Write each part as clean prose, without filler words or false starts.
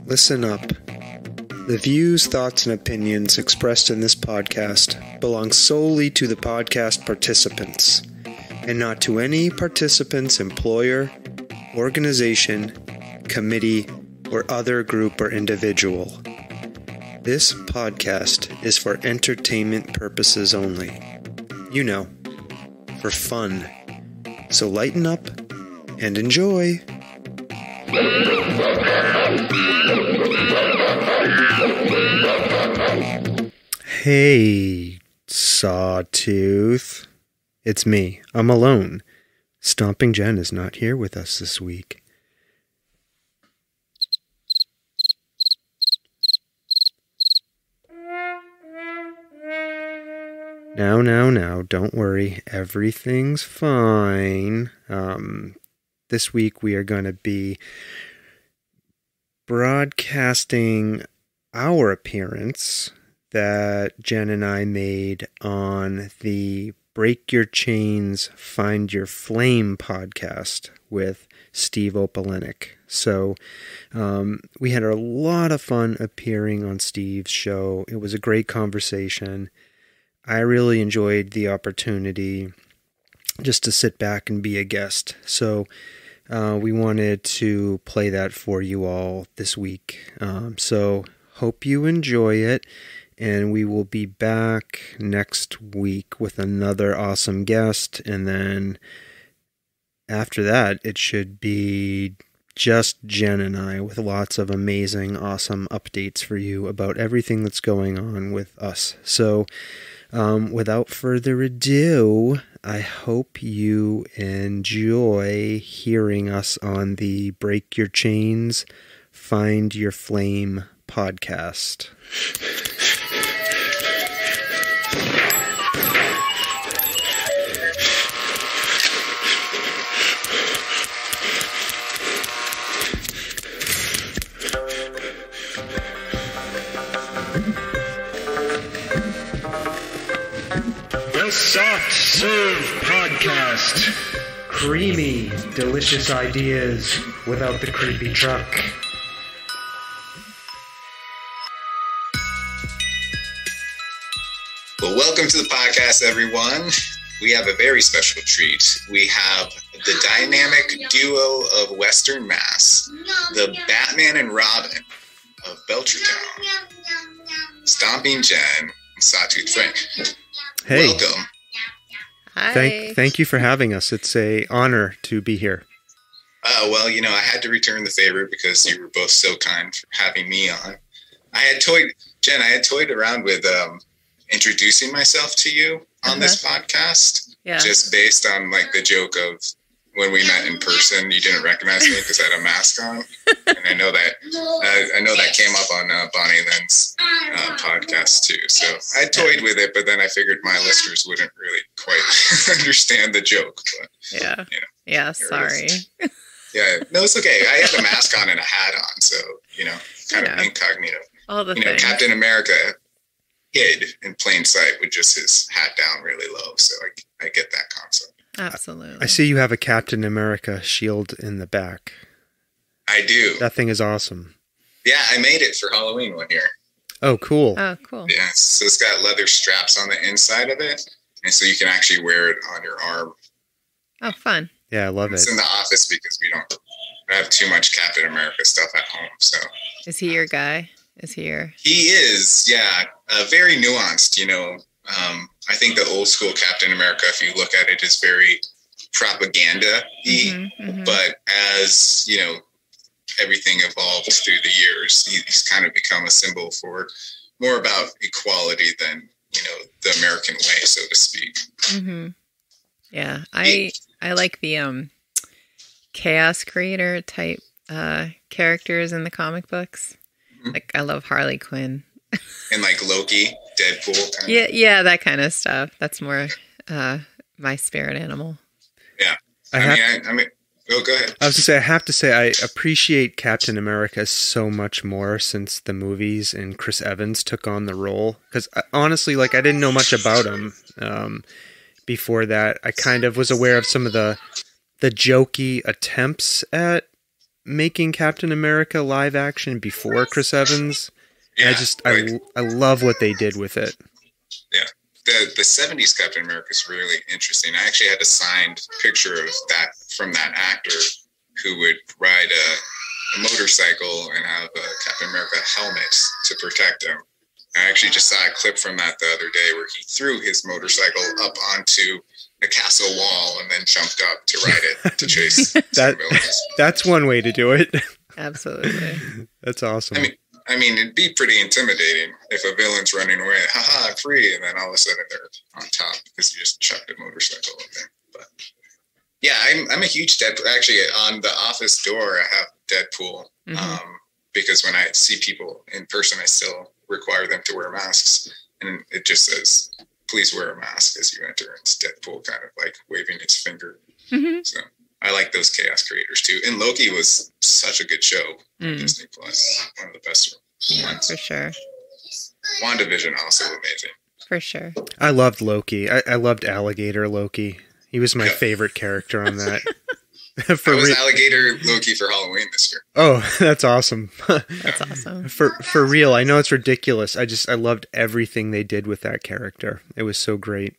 Listen up. The views, thoughts, and opinions expressed in this podcast belong solely to the podcast participants, and not to any participant's employer, organization, committee, or other group or individual. This podcast is for entertainment purposes only. You know, for fun. So lighten up and enjoy. Hey, Sawtooth. It's me. I'm alone. Stomping Jen is not here with us this week. Now, don't worry. Everything's fine. This week we are going to be broadcasting our appearance that Jen and I made on the Break Your Chains, Find Your Flame podcast with Steve Opalenik. So we had a lot of fun appearing on Steve's show. It was a great conversation. I really enjoyed the opportunity just to sit back and be a guest. So we wanted to play that for you all this week. So hope you enjoy it. And we will be back next week with another awesome guest. And then after that, it should be just Jen and I with lots of amazing, awesome updates for you about everything that's going on with us. So without further ado, I hope you enjoy hearing us on the Break Your Chains, Find Your Flame podcast. Soft Serve Podcast. Creamy, delicious ideas without the creepy truck. Well, welcome to the podcast, everyone. We have a very special treat. We have the dynamic duo of Western Mass, the Batman and Robin of Belchertown, Stomping Jen, and Sawtooth Frank. Hey. Welcome. Hi. Thank you for having us. It's an honor to be here. Well, I had to return the favor because you were both so kind for having me on. I had toyed around with introducing myself to you on this podcast, just based on like the joke of when we met in person, you didn't recognize me because I had a mask on, and I know that came up on Bonnie Lynn's podcast too. So I toyed with it, but then I figured my listeners wouldn't really quite understand the joke. But, Sorry. Yeah, no, it's okay. I had a mask on and a hat on, so kind of incognito. All the things. Captain America hid in plain sight with just his hat down really low, so I get that concept. Absolutely. I see you have a Captain America shield in the back. I do. That thing is awesome. Yeah, I made it for Halloween one year. Oh, cool. Oh, cool. Yeah, so it's got leather straps on the inside of it, and so you can actually wear it on your arm. Oh, fun. Yeah, I love It's it. in the office because we don't have too much Captain America stuff at home. So Is he your guy? He is, yeah, very nuanced. I think the old school Captain America, if you look at it, is very propaganda-y. Mm-hmm. But as everything evolved through the years, he's kind of become a symbol for more about equality than the American way, so to speak. Mm-hmm. Yeah, I like the chaos creator type characters in the comic books. Mm-hmm. Like, I love Harley Quinn. And like Loki, Deadpool. Yeah, that kind of stuff. That's more my spirit animal. Yeah. I mean, go ahead. I was to say, I have to say, I appreciate Captain America so much more since the movies and Chris Evans took on the role. Because honestly, I didn't know much about him before that. I kind of was aware of some of the jokey attempts at making Captain America live action before Chris Evans. Yeah, I love what they did with it. Yeah. The 70s Captain America is really interesting. I actually had a signed picture of that from that actor who would ride a motorcycle and have a Captain America helmet to protect him. I actually just saw a clip from that the other day where he threw his motorcycle up onto a castle wall and then jumped up to ride it to chase villains. That's one way to do it. Absolutely. That's awesome. I mean, it'd be pretty intimidating if a villain's running away, haha, I'm free, and then all of a sudden they're on top because you just chucked a motorcycle up there. But yeah, I'm a huge Deadpool. Actually, on the office door, I have Deadpool because when I see people in person, I still require them to wear masks, and it just says, "Please wear a mask as you enter." It's Deadpool kind of like waving his finger. So I like those chaos creators too. And Loki was such a good show on Disney Plus. One of the best ones. For sure. WandaVision also amazing. For sure. I loved Loki. I loved Alligator Loki. He was my favorite character on that. I was Alligator Loki for Halloween this year. Oh, that's awesome. That's awesome. For real, I know it's ridiculous. I loved everything they did with that character. It was so great.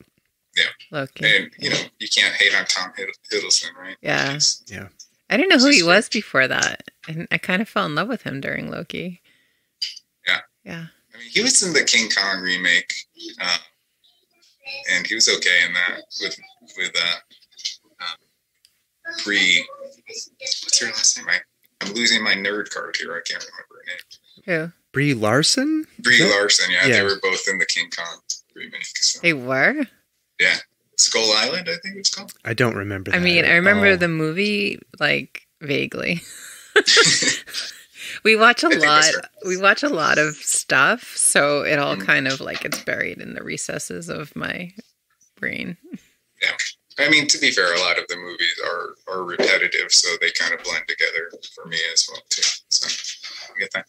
Yeah. Loki. And, you can't hate on Tom Hiddleston, right? Yeah. Yeah. I didn't know who he was before that. And I kind of fell in love with him during Loki. Yeah. Yeah. I mean, he was in the King Kong remake, and he was okay in that with Brie. What's her last name? I'm losing my nerd card here. I can't remember her name. Who? Brie Larson? Brie Larson, yeah. They were both in the King Kong remake. So. They were? Yeah. Skull Island, I think it's called. I don't remember that. I mean, I remember the movie, like, vaguely. We watch a lot of stuff, so it all kind of, like, it's buried in the recesses of my brain. Yeah. I mean, to be fair, a lot of the movies are repetitive, so they kind of blend together for me as well, too. So, I get that.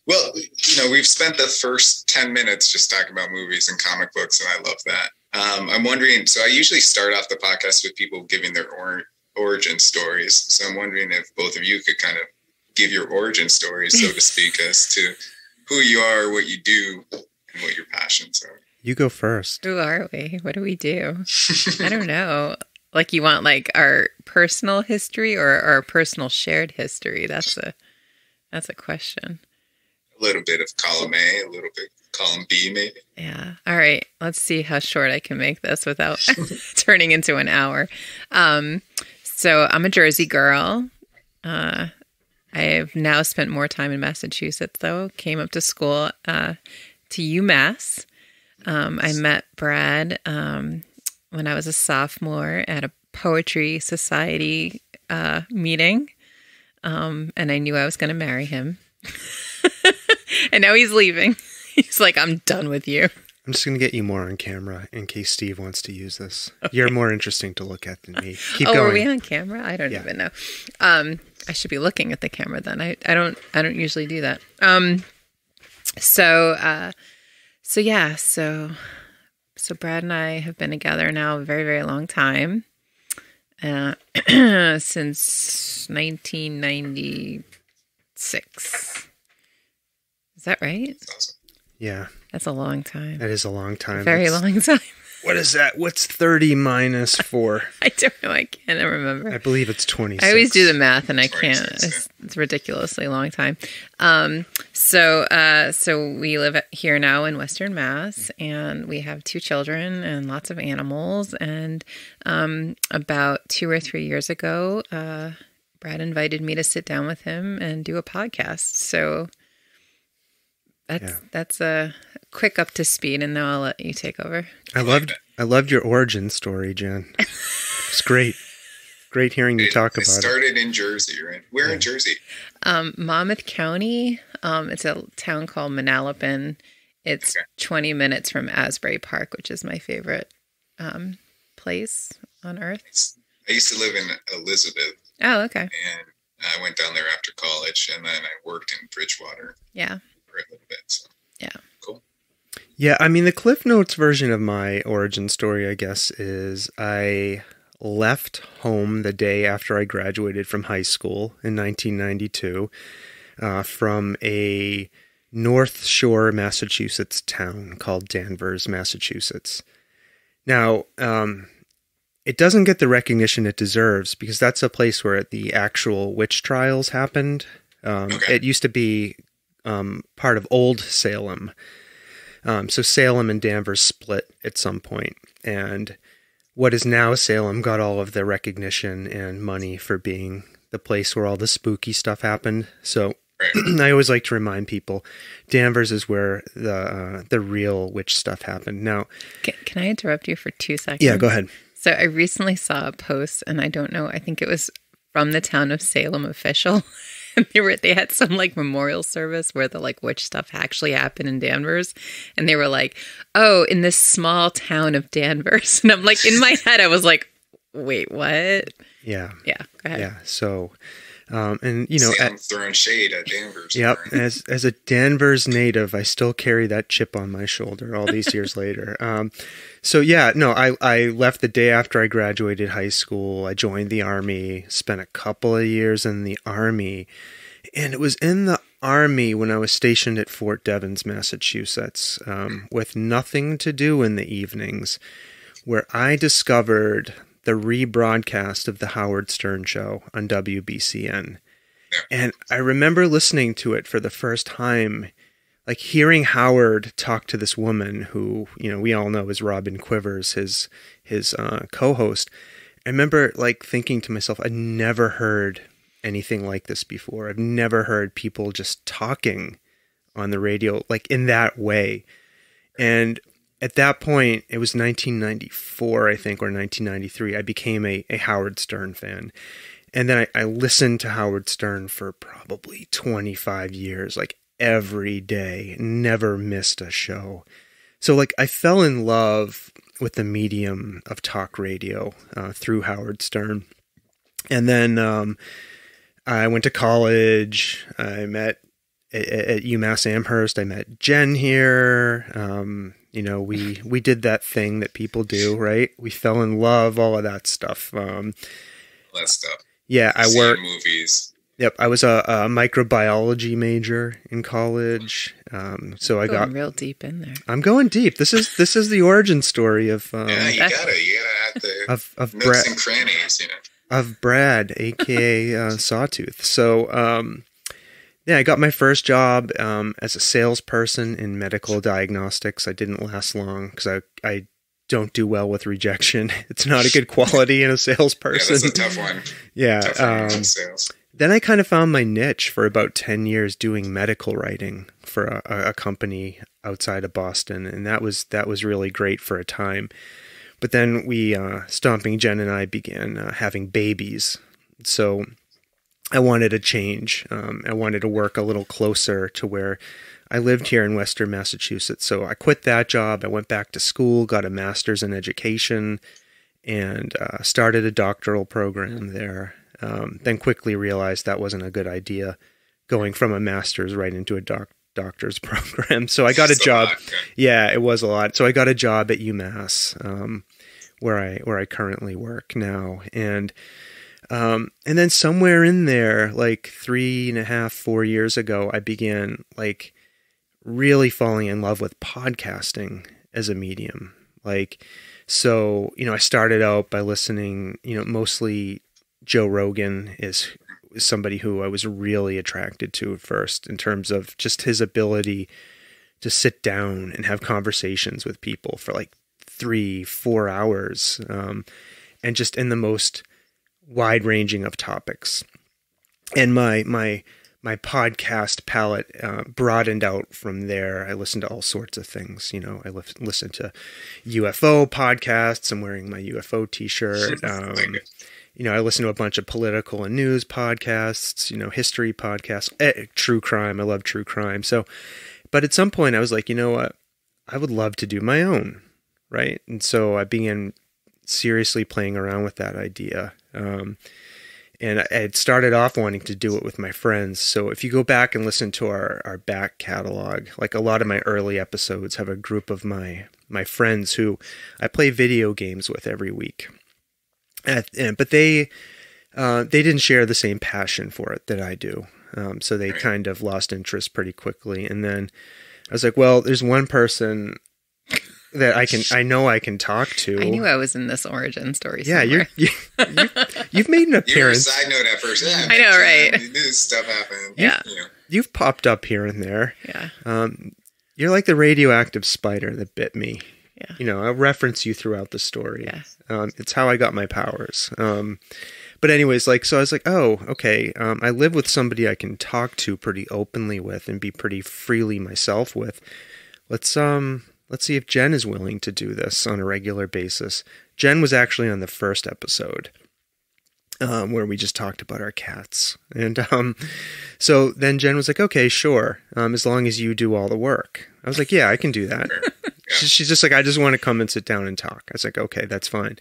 Well, we've spent the first 10 minutes just talking about movies and comic books, and I love that. I'm wondering, so I usually start off the podcast with people giving their origin stories. So I'm wondering if both of you could kind of give your origin stories, so to speak, as to who you are, what you do, and what your passions are. You go first. Who are we? What do we do? I don't know. Like, you want like our personal history or our personal shared history? That's a question. A little bit of column A, a little bit column B, maybe. Yeah. All right. Let's see how short I can make this without turning into an hour. So I'm a Jersey girl. I've now spent more time in Massachusetts, though. Came up to school to UMass. I met Brad when I was a sophomore at a poetry society meeting, and I knew I was going to marry him. And now he's leaving. He's like, I'm done with you. I'm just going to get you more on camera in case Steve wants to use this. Okay. You're more interesting to look at than me. Keep going. Are we on camera? I don't even know. I should be looking at the camera then. I don't usually do that. So Brad and I have been together now a very, very long time. Since 1996. Is that right? That's awesome. Yeah. That's a long time. That is a long time. Very long time. What is that? What's 30 minus 4? I don't know. I can't remember. I believe it's 26. I always do the math and I can't. It's a ridiculously long time. So we live here now in Western Mass, and we have 2 children and lots of animals. And about 2 or 3 years ago, Brad invited me to sit down with him and do a podcast. So that's a quick up to speed, and now I'll let you take over. I loved your origin story, Jen. It's great. Great hearing you talk about it. It started in Jersey, right? Where in Jersey? Monmouth County. It's a town called Manalapan. It's 20 minutes from Asbury Park, which is my favorite place on earth. I used to live in Elizabeth. Oh, okay. And I went down there after college, and then I worked in Bridgewater. Yeah. For a little bit. So. Yeah. Cool. Yeah, I mean, the Cliff Notes version of my origin story, I guess, is I left home the day after I graduated from high school in 1992 from a North Shore, Massachusetts town called Danvers, Massachusetts. Now, it doesn't get the recognition it deserves because that's a place where the actual witch trials happened. It used to be part of Old Salem. So Salem and Danvers split at some point, and what is now Salem got all of the recognition and money for being the place where all the spooky stuff happened. So I always like to remind people, Danvers is where the real witch stuff happened. Now, can I interrupt you for 2 seconds? Yeah, go ahead. So I recently saw a post, and I don't know, I think it was from the town of Salem official. And they had some like memorial service where the like witch stuff actually happened in Danvers. And they were like, oh, in this small town of Danvers. And I'm like, in my head, I was like, wait, what? Yeah. Yeah. Go ahead. Yeah. So, and you know, I'm throwing shade at Danvers. Yep. As a Danvers native, I still carry that chip on my shoulder all these years later. So yeah, no, I left the day after I graduated high school. I joined the Army, spent a couple of years in the Army, and it was in the Army when I was stationed at Fort Devens, Massachusetts, with nothing to do in the evenings, where I discovered the rebroadcast of the Howard Stern Show on WBCN. And I remember listening to it for the first time, like hearing Howard talk to this woman who, you know, we all know is Robin Quivers, his co-host. I remember like thinking to myself, I'd never heard anything like this before. I've never heard people just talking on the radio like in that way. And at that point, it was 1994, I think, or 1993, I became a Howard Stern fan. And then I listened to Howard Stern for probably 25 years, like every day, never missed a show. So like I fell in love with the medium of talk radio through Howard Stern. And then I went to college. I met at UMass Amherst. I met Jen here. You know, we did that thing that people do, right? We fell in love, all of that stuff. All that stuff. Yeah, I worked movies. Yep, I was a microbiology major in college. So I got real deep in there. I'm going deep. This is the origin story of yeah, you gotta add the of nooks Brad, and crannies, you know. Of Brad, aka Sawtooth. So yeah, I got my first job as a salesperson in medical diagnostics. I didn't last long because I don't do well with rejection. It's not a good quality in a salesperson. Yeah, that's a tough one. Yeah. Tough one in sales. Then I kind of found my niche for about 10 years doing medical writing for a company outside of Boston. And that was really great for a time. But then Stomping Jen and I began having babies. So I wanted a change. I wanted to work a little closer to where I lived here in Western Massachusetts. So I quit that job. I went back to school, got a master's in education, and started a doctoral program there. Then quickly realized that wasn't a good idea, going from a master's right into a doctor's program. So I got a job. Yeah, it was a lot. So I got a job at UMass, where I currently work now. And then somewhere in there, like 3.5, 4 years ago, I began like really falling in love with podcasting as a medium. Like, so, you know, I started out by listening, you know, mostly Joe Rogan is somebody who I was really attracted to at first in terms of just his ability to sit down and have conversations with people for like 3-4 hours, and just in the most wide ranging of topics. And my podcast palette broadened out from there. I listened to all sorts of things. You know, I listened to UFO podcasts. I'm wearing my UFO t-shirt. You know, I listen to a bunch of political and news podcasts, you know, history podcasts, true crime. I love true crime. So, but at some point I was like, you know what? I would love to do my own, right? And so I began seriously playing around with that idea. And I had started off wanting to do it with my friends. So if you go back and listen to our back catalog, like a lot of my early episodes have a group of my friends who I play video games with every week. But they didn't share the same passion for it that I do. So they kind of lost interest pretty quickly. And then I was like, well, there's one person that I know I can talk to. I knew I was in this origin story somewhere. Yeah, you've made an appearance. You were a side note at first. Yeah, I know, right? This stuff happened. Yeah. You've popped up here and there. Yeah. You're like the radioactive spider that bit me. Yeah. I'll reference you throughout the story. Yeah. It's how I got my powers. But anyways, so I was like, oh, okay. I live with somebody I can talk to pretty openly with and be pretty freely myself with. Let's see if Jen is willing to do this on a regular basis. Jen was actually on the first episode, where we just talked about our cats. And so then Jen was like, okay, sure. As long as you do all the work. I was like, yeah, I can do that. She's just like, I just want to come and sit down and talk. I was like, okay, that's fine.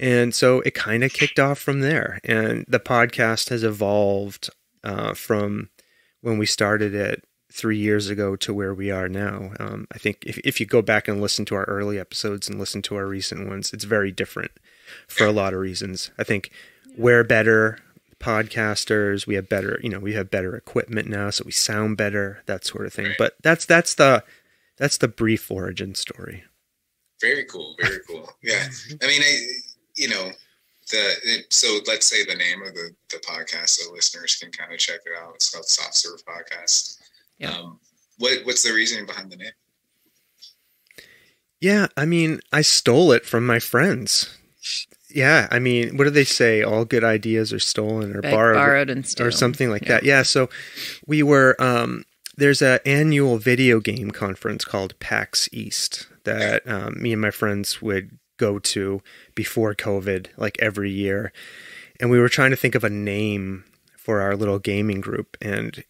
And so it kind of kicked off from there. And the podcast has evolved from when we started it 3 years ago to where we are now. I think if you go back and listen to our early episodes and listen to our recent ones, it's very different for a lot of reasons. I think we're better podcasters. We have better equipment now, so we sound better, that sort of thing. Right. But that's the brief origin story. Very cool. Very cool. Yeah. I mean, so let's say the name of the podcast so listeners can kind of check it out. It's called Soft Serve Podcast. Yeah. What's the reasoning behind the name? Yeah, I mean, I stole it from my friends. Yeah, I mean, what do they say? All good ideas are stolen or borrowed and stolen. Or something like that. Yeah, so we were, there's an annual video game conference called PAX East that me and my friends would go to before COVID, like every year. And we were trying to think of a name for our little gaming group. And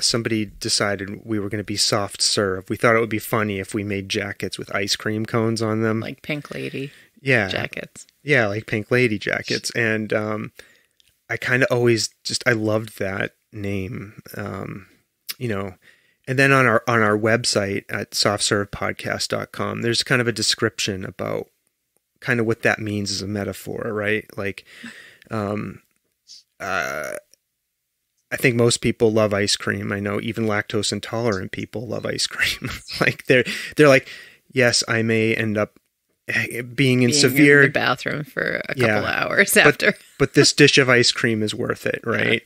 somebody decided we were going to be Soft Serve. We thought it would be funny if we made jackets with ice cream cones on them. Like Pink Lady jackets. Yeah, like Pink Lady jackets. And I kind of always I loved that name, And then on our website at softservepodcast.com, there's kind of a description about kind of what that means as a metaphor, right? Like, I think most people love ice cream. I know even lactose intolerant people love ice cream. Like they're like, yes, I may end up being severe in the bathroom for a couple hours after. But this dish of ice cream is worth it, right?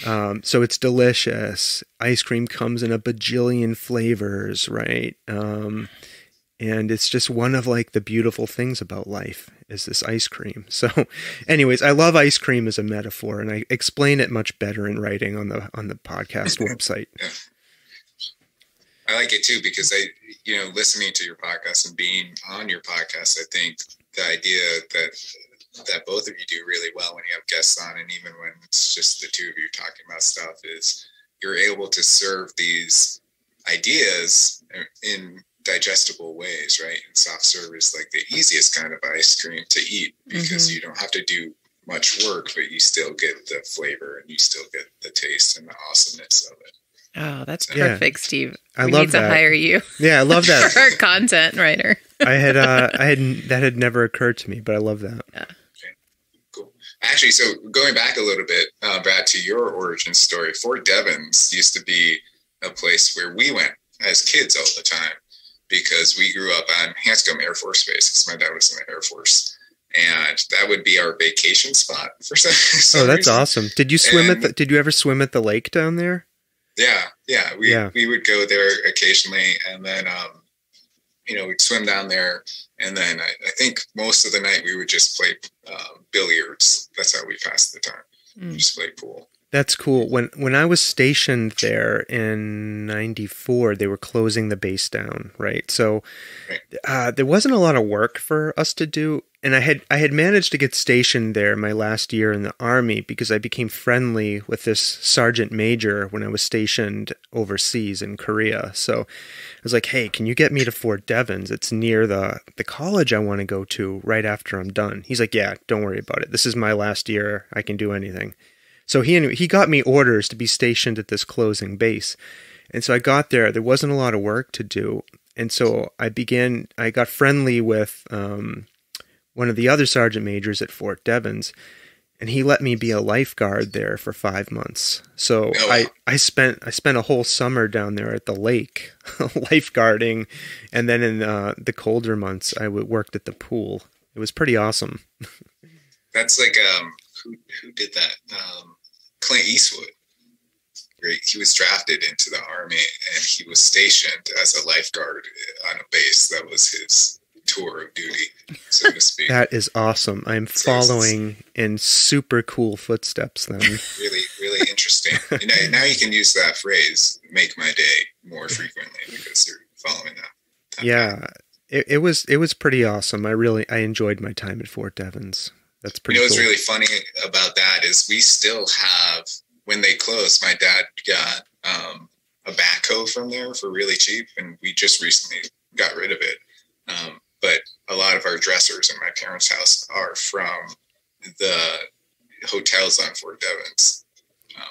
Yeah. So it's delicious. Ice cream comes in a bajillion flavors, right? And it's just one of like the beautiful things about life is this ice cream. So anyways, I love ice cream as a metaphor, and I explain it much better in writing on the podcast website. Yeah. I like it too, because listening to your podcast and being on your podcast, I think the idea that both of you do really well when you have guests on, and even when it's just the two of you talking about stuff, is you're able to serve these ideas in digestible ways, right? And soft serve is like the easiest kind of ice cream to eat, because you don't have to do much work, but you still get the flavor and you still get the taste and the awesomeness of it. Oh, that's perfect, Steve. I we love need to that. hire you. Yeah, I love that. For our content writer. that had never occurred to me, but I love that. Yeah. Okay. Cool. Actually, so going back a little bit, Brad, to your origin story, Fort Devens used to be a place where we went as kids all the time, because we grew up on Hanscom Air Force Base, because my dad was in the Air Force. And that would be our vacation spot for some Oh, that's reason. awesome. Did you ever swim at the lake down there? Yeah. We would go there occasionally, and then, we'd swim down there. And then I think most of the night we would just play billiards. That's how we passed the time. Just play pool. That's cool. When I was stationed there in 94, they were closing the base down, right? So there wasn't a lot of work for us to do. And I had managed to get stationed there my last year in the Army, because I became friendly with this sergeant major when I was stationed overseas in Korea. So I was like, hey, can you get me to Fort Devens? It's near the college I want to go to right after I'm done. He's like, yeah, don't worry about it. This is my last year. I can do anything. So he got me orders to be stationed at this closing base. And so I got there. There wasn't a lot of work to do. And so I got friendly with one of the other sergeant majors at Fort Devens, and he let me be a lifeguard there for 5 months. So I spent a whole summer down there at the lake lifeguarding, and then in the colder months I worked at the pool. It was pretty awesome. That's like who did that? Clint Eastwood. He was drafted into the Army, and he was stationed as a lifeguard on a base. That was his tour of duty, so to speak. That is awesome. I'm following in super cool footsteps then. Really, really interesting. Now you can use that phrase, make my day, more frequently because you're following that. Yeah, it was pretty awesome. I enjoyed my time at Fort Devens. That's pretty cool. What's really funny about that is we still have, when they closed, my dad got a backhoe from there for really cheap, and we just recently got rid of it. But a lot of our dressers in my parents' house are from the hotels on Fort Devens.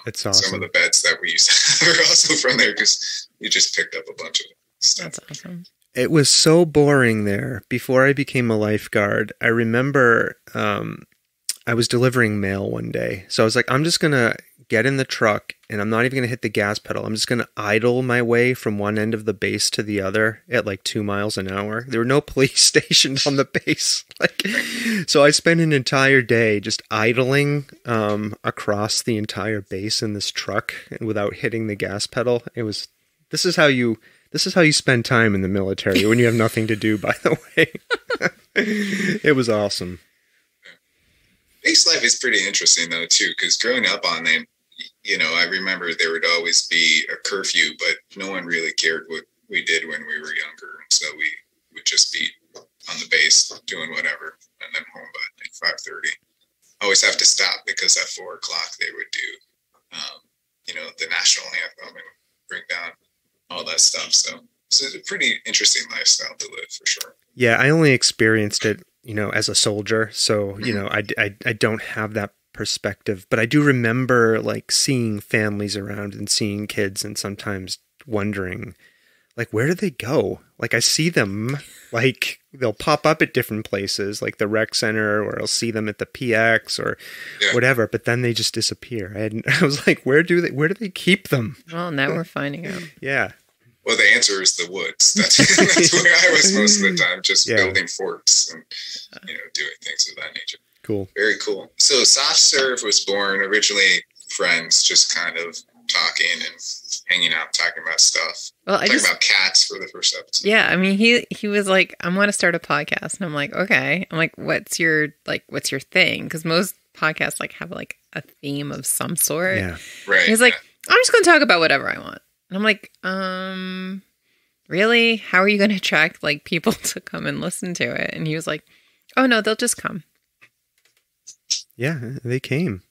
That's awesome. Some of the beds that we used to have are also from there because we just picked up a bunch of stuff. That's awesome. It was so boring there. Before I became a lifeguard, I remember I was delivering mail one day. So I was like, I'm just going to get in the truck, and I'm not even going to hit the gas pedal. I'm just going to idle my way from one end of the base to the other at like 2 miles an hour. There were no police stationed on the base. So I spent an entire day just idling across the entire base in this truck without hitting the gas pedal. This is how you spend time in the military when you have nothing to do, by the way. It was awesome. Base life is pretty interesting, though, too, because growing up on them, I remember there would always be a curfew, but no one really cared what we did when we were younger. And so we would just be on the base doing whatever, and then home by like 5:30. Always have to stop because at 4 o'clock they would do, the national anthem and bring down all that stuff. So it's a pretty interesting lifestyle to live, for sure. Yeah, I only experienced it, as a soldier. So, I don't have that perspective, but I do remember like seeing families around and seeing kids and sometimes wondering, like, where do they go? Like, I see them, like, they'll pop up at different places, like the rec center, or I'll see them at the PX or whatever, but then they just disappear. I was like, where do they keep them? Well, now we're finding out. Yeah. Well, the answer is the woods. That's where I was most of the time, just building forts and, doing things of that nature. Cool. Very cool. So Soft Serve was born originally friends, just kind of talking and hanging out, talking about stuff. Well, talking about cats for the first episode. Yeah, I mean, he was like, I want to start a podcast, and I'm like, okay. I'm like, what's your thing? Because most podcasts like have like a theme of some sort. Yeah, right. He's like, I'm just going to talk about whatever I want, and I'm like, really? How are you going to attract like people to come and listen to it? And he was like, oh no, they'll just come. Yeah, they came.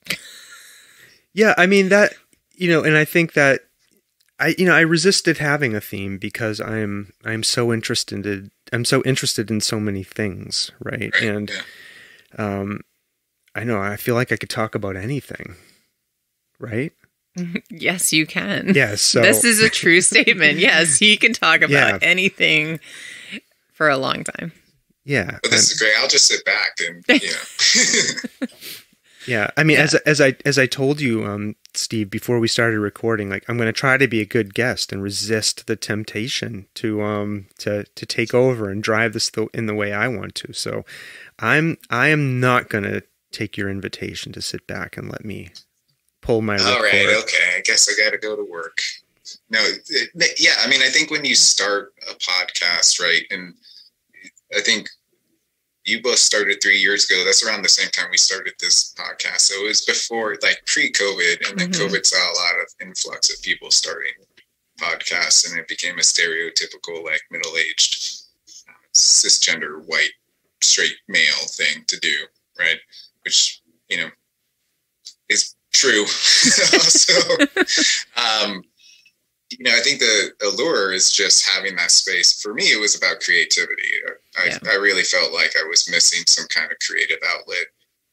Yeah, I mean that, and I think that I resisted having a theme because I'm so interested in so many things, right? And I feel like I could talk about anything, right? Yes, you can. Yes, so this is a true statement. Yes, he can talk about anything for a long time. Yeah. But this is great. I'll just sit back and, Yeah. I mean, as I told you, Steve, before we started recording, like, I'm going to try to be a good guest and resist the temptation to take over and drive this in the way I want to. So I am not going to take your invitation to sit back and let me pull my record. All right. Okay. I guess I got to go to work. No. I mean, I think when you start a podcast, right, and I think you both started 3 years ago. That's around the same time we started this podcast. So it was before, like, pre-COVID, and then COVID saw a lot of influx of people starting podcasts, and it became a stereotypical, like, middle-aged, cisgender, white, straight male thing to do, right? Which, is true. Also, I think the allure is just having that space. For me, it was about creativity. I really felt like I was missing some kind of creative outlet.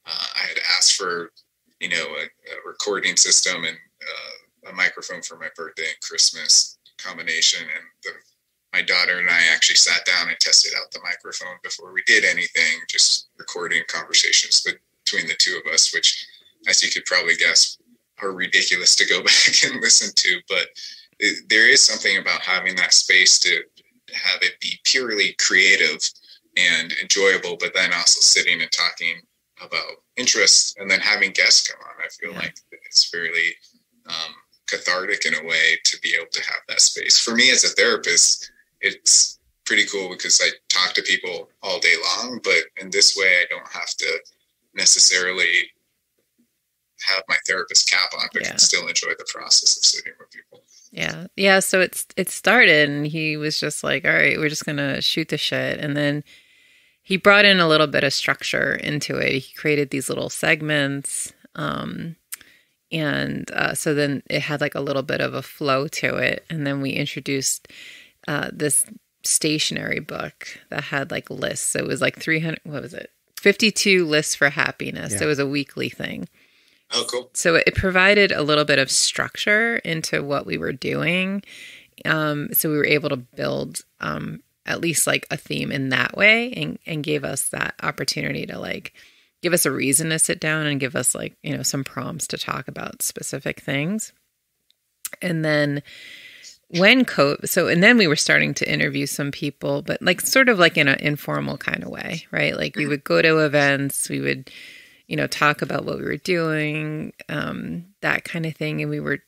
I had asked for, a recording system and a microphone for my birthday and Christmas combination. And my daughter and I actually sat down and tested out the microphone before we did anything, just recording conversations between the two of us, which, as you could probably guess, are ridiculous to go back and listen to. But there is something about having that space to have it be purely creative and enjoyable, but then also sitting and talking about interests and then having guests come on. I feel like it's fairly cathartic in a way to be able to have that space. For me as a therapist, it's pretty cool because I talk to people all day long, but in this way I don't have to necessarily have my therapist cap on, but can still enjoy the process of sitting with people. Yeah. So it started, and he was just like, all right, we're just going to shoot the shit. And then he brought in a little bit of structure into it. He created these little segments. So then it had like a little bit of a flow to it. And then we introduced this stationery book that had like lists. So it was like 52 lists for happiness. Yeah. So it was a weekly thing. Oh, cool. So it provided a little bit of structure into what we were doing. So we were able to build at least like a theme in that way, and gave us that opportunity to like give us a reason to sit down and give us like, you know, some prompts to talk about specific things. And then and then we were starting to interview some people, but like sort of like in an informal kind of way, right? Like we would go to events, we would, you know, talk about what we were doing, that kind of thing. And we were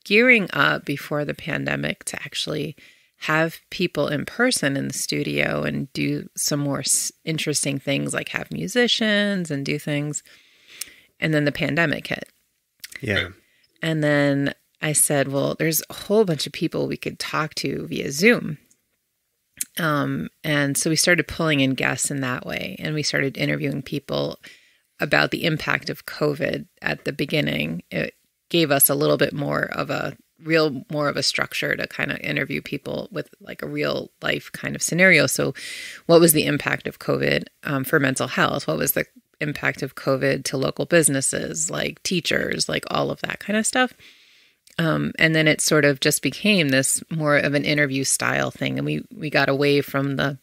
gearing up before the pandemic to actually have people in person in the studio and do some more interesting things, like have musicians and do things. And then the pandemic hit. Yeah. And then I said, well, there's a whole bunch of people we could talk to via Zoom. And so we started pulling in guests in that way. And we started interviewing people about the impact of COVID at the beginning. It gave us a little bit more of a structure to kind of interview people with like a real life kind of scenario. So what was the impact of COVID for mental health? What was the impact of COVID to local businesses, like teachers, like all of that kind of stuff? And then it sort of just became this more of an interview style thing. And we got away from the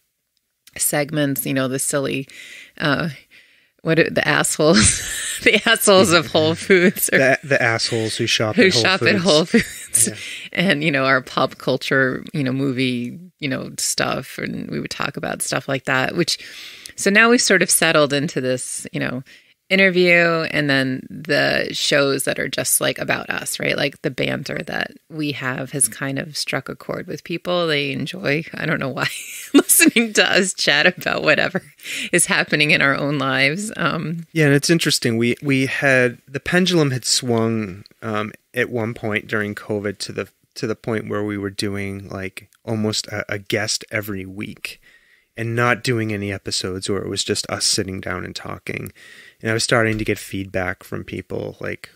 segments, you know, the silly, the assholes, the assholes of Whole Foods, or the assholes who shop at Whole Foods, and you know, our pop culture, you know, movie, you know, stuff, and we would talk about stuff like that. So now we've sort of settled into this, you know, interview, and then the shows that are just like about us, right? Like the banter that we have has kind of struck a chord with people. They enjoy, I don't know why, listening to us chat about whatever is happening in our own lives. Yeah, and it's interesting. We had, the pendulum had swung at one point during COVID to the point where we were doing like almost a guest every week, and not doing any episodes where it was just us sitting down and talking. And I was starting to get feedback from people like,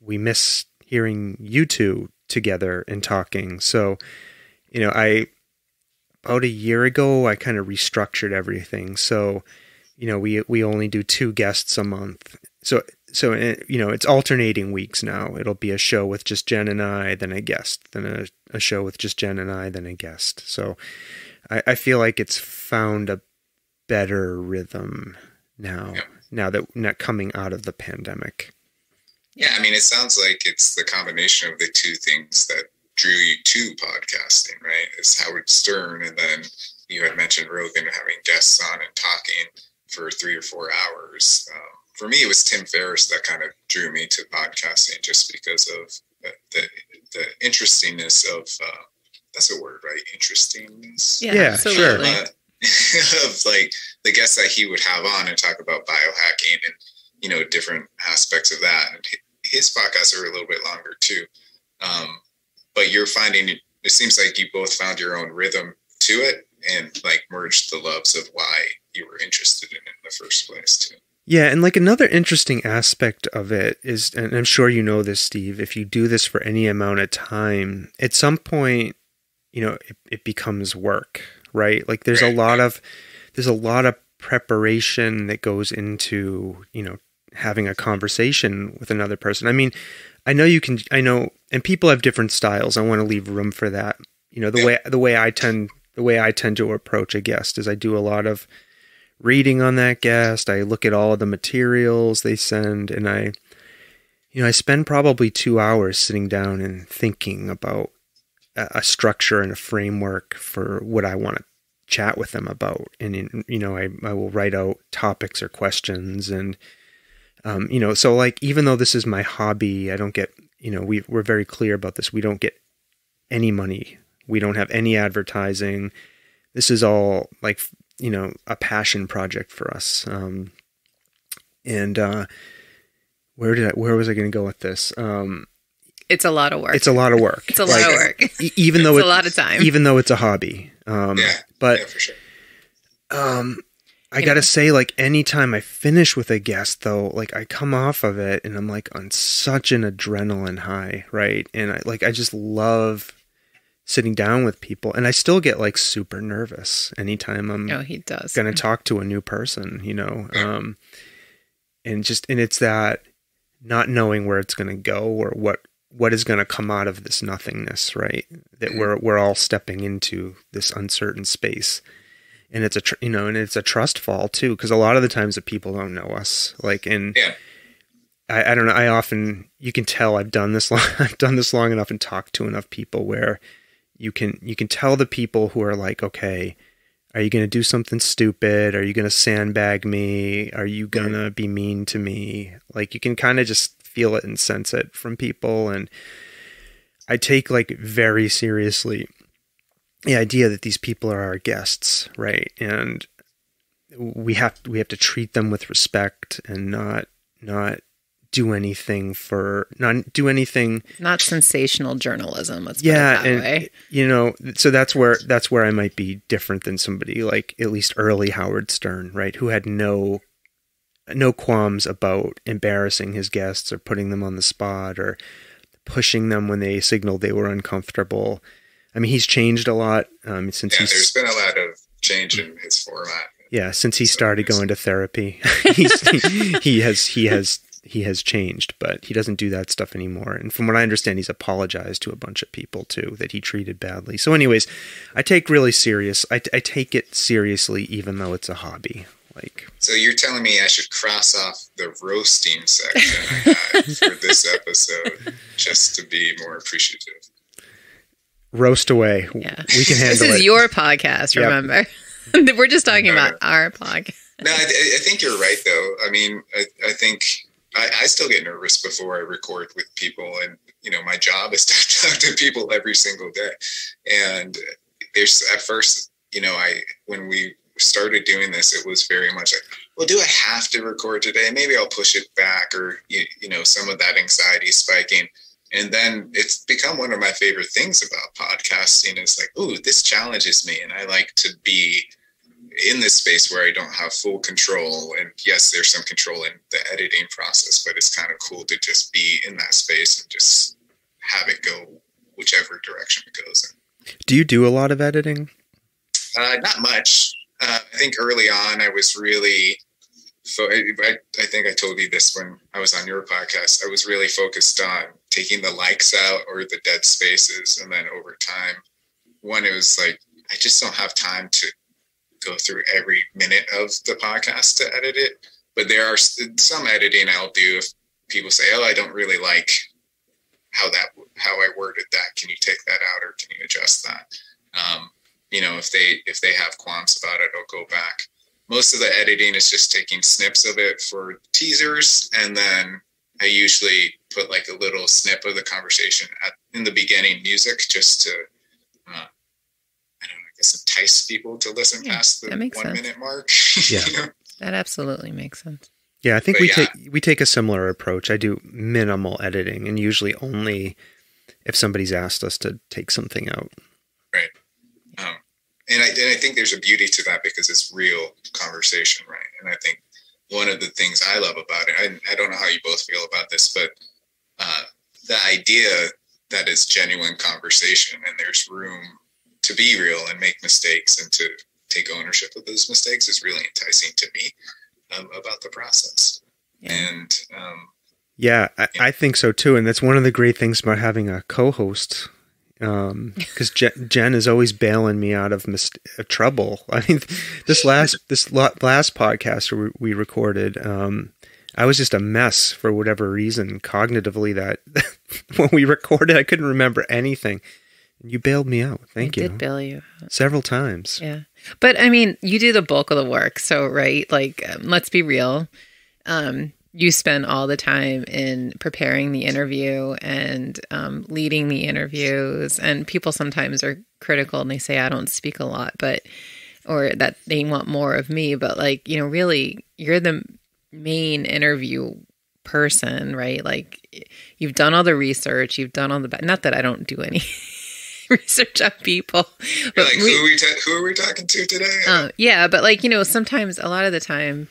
we miss hearing you two together and talking. So, you know, about a year ago, I kind of restructured everything. So, you know, we only do 2 guests a month. So you know, it's alternating weeks now. It'll be a show with just Jen and I, then a guest, then a show with just Jen and I, then a guest. So I feel like it's found a better rhythm now. Yeah. Now that not coming out of the pandemic. Yeah, I mean, it sounds like it's the combination of the two things that drew you to podcasting, right? It's Howard Stern, and then you had mentioned Rogan having guests on and talking for 3 or 4 hours. For me, it was Tim Ferriss that kind of drew me to podcasting, just because of the interestingness of, that's a word, right? Interestingness? Yeah, sure. Of like the guests that he would have on and talk about biohacking and, you know, different aspects of that. And his podcasts are a little bit longer too. But you're finding, it seems like you both found your own rhythm to it and like merged the loves of why you were interested in it in the first place too. Yeah, and like another interesting aspect of it is, and I'm sure you know this, Steve, if you do this for any amount of time, at some point, you know, it becomes work, right? Like there's a lot of preparation that goes into, you know, having a conversation with another person. I mean, I know, and people have different styles. I want to leave room for that. You know, the way I tend the way I tend to approach a guest is I do a lot of reading on that guest. I look at all of the materials they send, and I spend probably 2 hours sitting down and thinking about a structure and a framework for what I want to chat with them about. And, I will write out topics or questions. And, so like, even though this is my hobby, I don't get, we're very clear about this. We don't get any money. We don't have any advertising. This is all like, a passion project for us. Where was I going to go with this? It's a lot of work. It's a lot of work. It's a lot of work. Even though it's a lot of time. Even though it's a hobby. But for sure. I got to say, like, anytime I finish with a guest, though, like, I come off of it and I'm like on such an adrenaline high, right? And I just love sitting down with people, and I still get like super nervous anytime I'm he does. going to talk to a new person, and it's that not knowing where it's going to go or what is going to come out of this nothingness, right? That we're all stepping into this uncertain space, and it's a trust fall too, because a lot of the times that people don't know us, like, and I don't know. I often, you can tell I've done this long enough and talked to enough people where you can tell the people who are like, okay, are you going to do something stupid? Are you going to sandbag me? Are you going to be mean to me? Like, you can kind of just feel it and sense it from people. And I take like very seriously the idea that these people are our guests, right? And we have to treat them with respect and not do anything not sensational journalism. Let's put it that and way. So that's where I might be different than somebody like at least early Howard Stern, right? Who had no qualms about embarrassing his guests or putting them on the spot or pushing them when they signaled they were uncomfortable. I mean, he's changed a lot since there's been a lot of change in his format. Yeah, since he started going to therapy, he has changed, but he doesn't do that stuff anymore. And from what I understand, he's apologized to a bunch of people too that he treated badly. So, anyways, I take it seriously, even though it's a hobby. Like, so you're telling me I should cross off the roasting section for this episode just to be more appreciative. Roast away. Yeah. We can handle it. This is your podcast, remember? Yep. We're just talking about our podcast. No, I think you're right, though. I mean, I think I still get nervous before I record with people. And, my job is to talk to people every single day. And there's at first, when we started doing this, it was very much like, well, do I have to record today? Maybe I'll push it back, or, some of that anxiety spiking. And then it's become one of my favorite things about podcasting is like, ooh, this challenges me. And I like to be in this space where I don't have full control. And yes, there's some control in the editing process, but it's kind of cool to just be in that space and just have it go whichever direction it goes in. Do you do a lot of editing? Not much. I think early on I was really, I think I told you this when I was on your podcast, I was really focused on taking the likes out or the dead spaces. And then over time, it was like, I just don't have time to go through every minute of the podcast to edit it. But there are some editing I'll do if people say, oh, I don't really like how I worded that. Can you take that out or can you adjust that? If they have qualms about it, I'll go back. Most of the editing is just taking snips of it for teasers. And then I usually put like a little snip of the conversation in the beginning music just to, entice people to listen past the 1 minute mark. Yeah. That absolutely makes sense. Yeah, I think we take a similar approach. I do minimal editing, and usually only if somebody's asked us to take something out. Right. And I think there's a beauty to that because it's real conversation, right? And I think one of the things I love about it, I don't know how you both feel about this, but the idea that it's genuine conversation and there's room to be real and make mistakes and to take ownership of those mistakes is really enticing to me about the process. Yeah. And I think so too. And that's one of the great things about having a co-host because Jen is always bailing me out of trouble. I mean, this last podcast we recorded, I was just a mess for whatever reason cognitively. That when we recorded, I couldn't remember anything. You bailed me out. Thank you. I did bail you out several times. Yeah, but I mean, you do the bulk of the work. So right, like let's be real. You spend all the time in preparing the interview and leading the interviews. And people sometimes are critical and they say, I don't speak a lot, or that they want more of me. But like, you know, really, you're the main interview person, right? Like you've done all the research, you've done all the, not that I don't do any research on people. But like, who are we talking to today? Yeah, but like, you know, sometimes a lot of the time,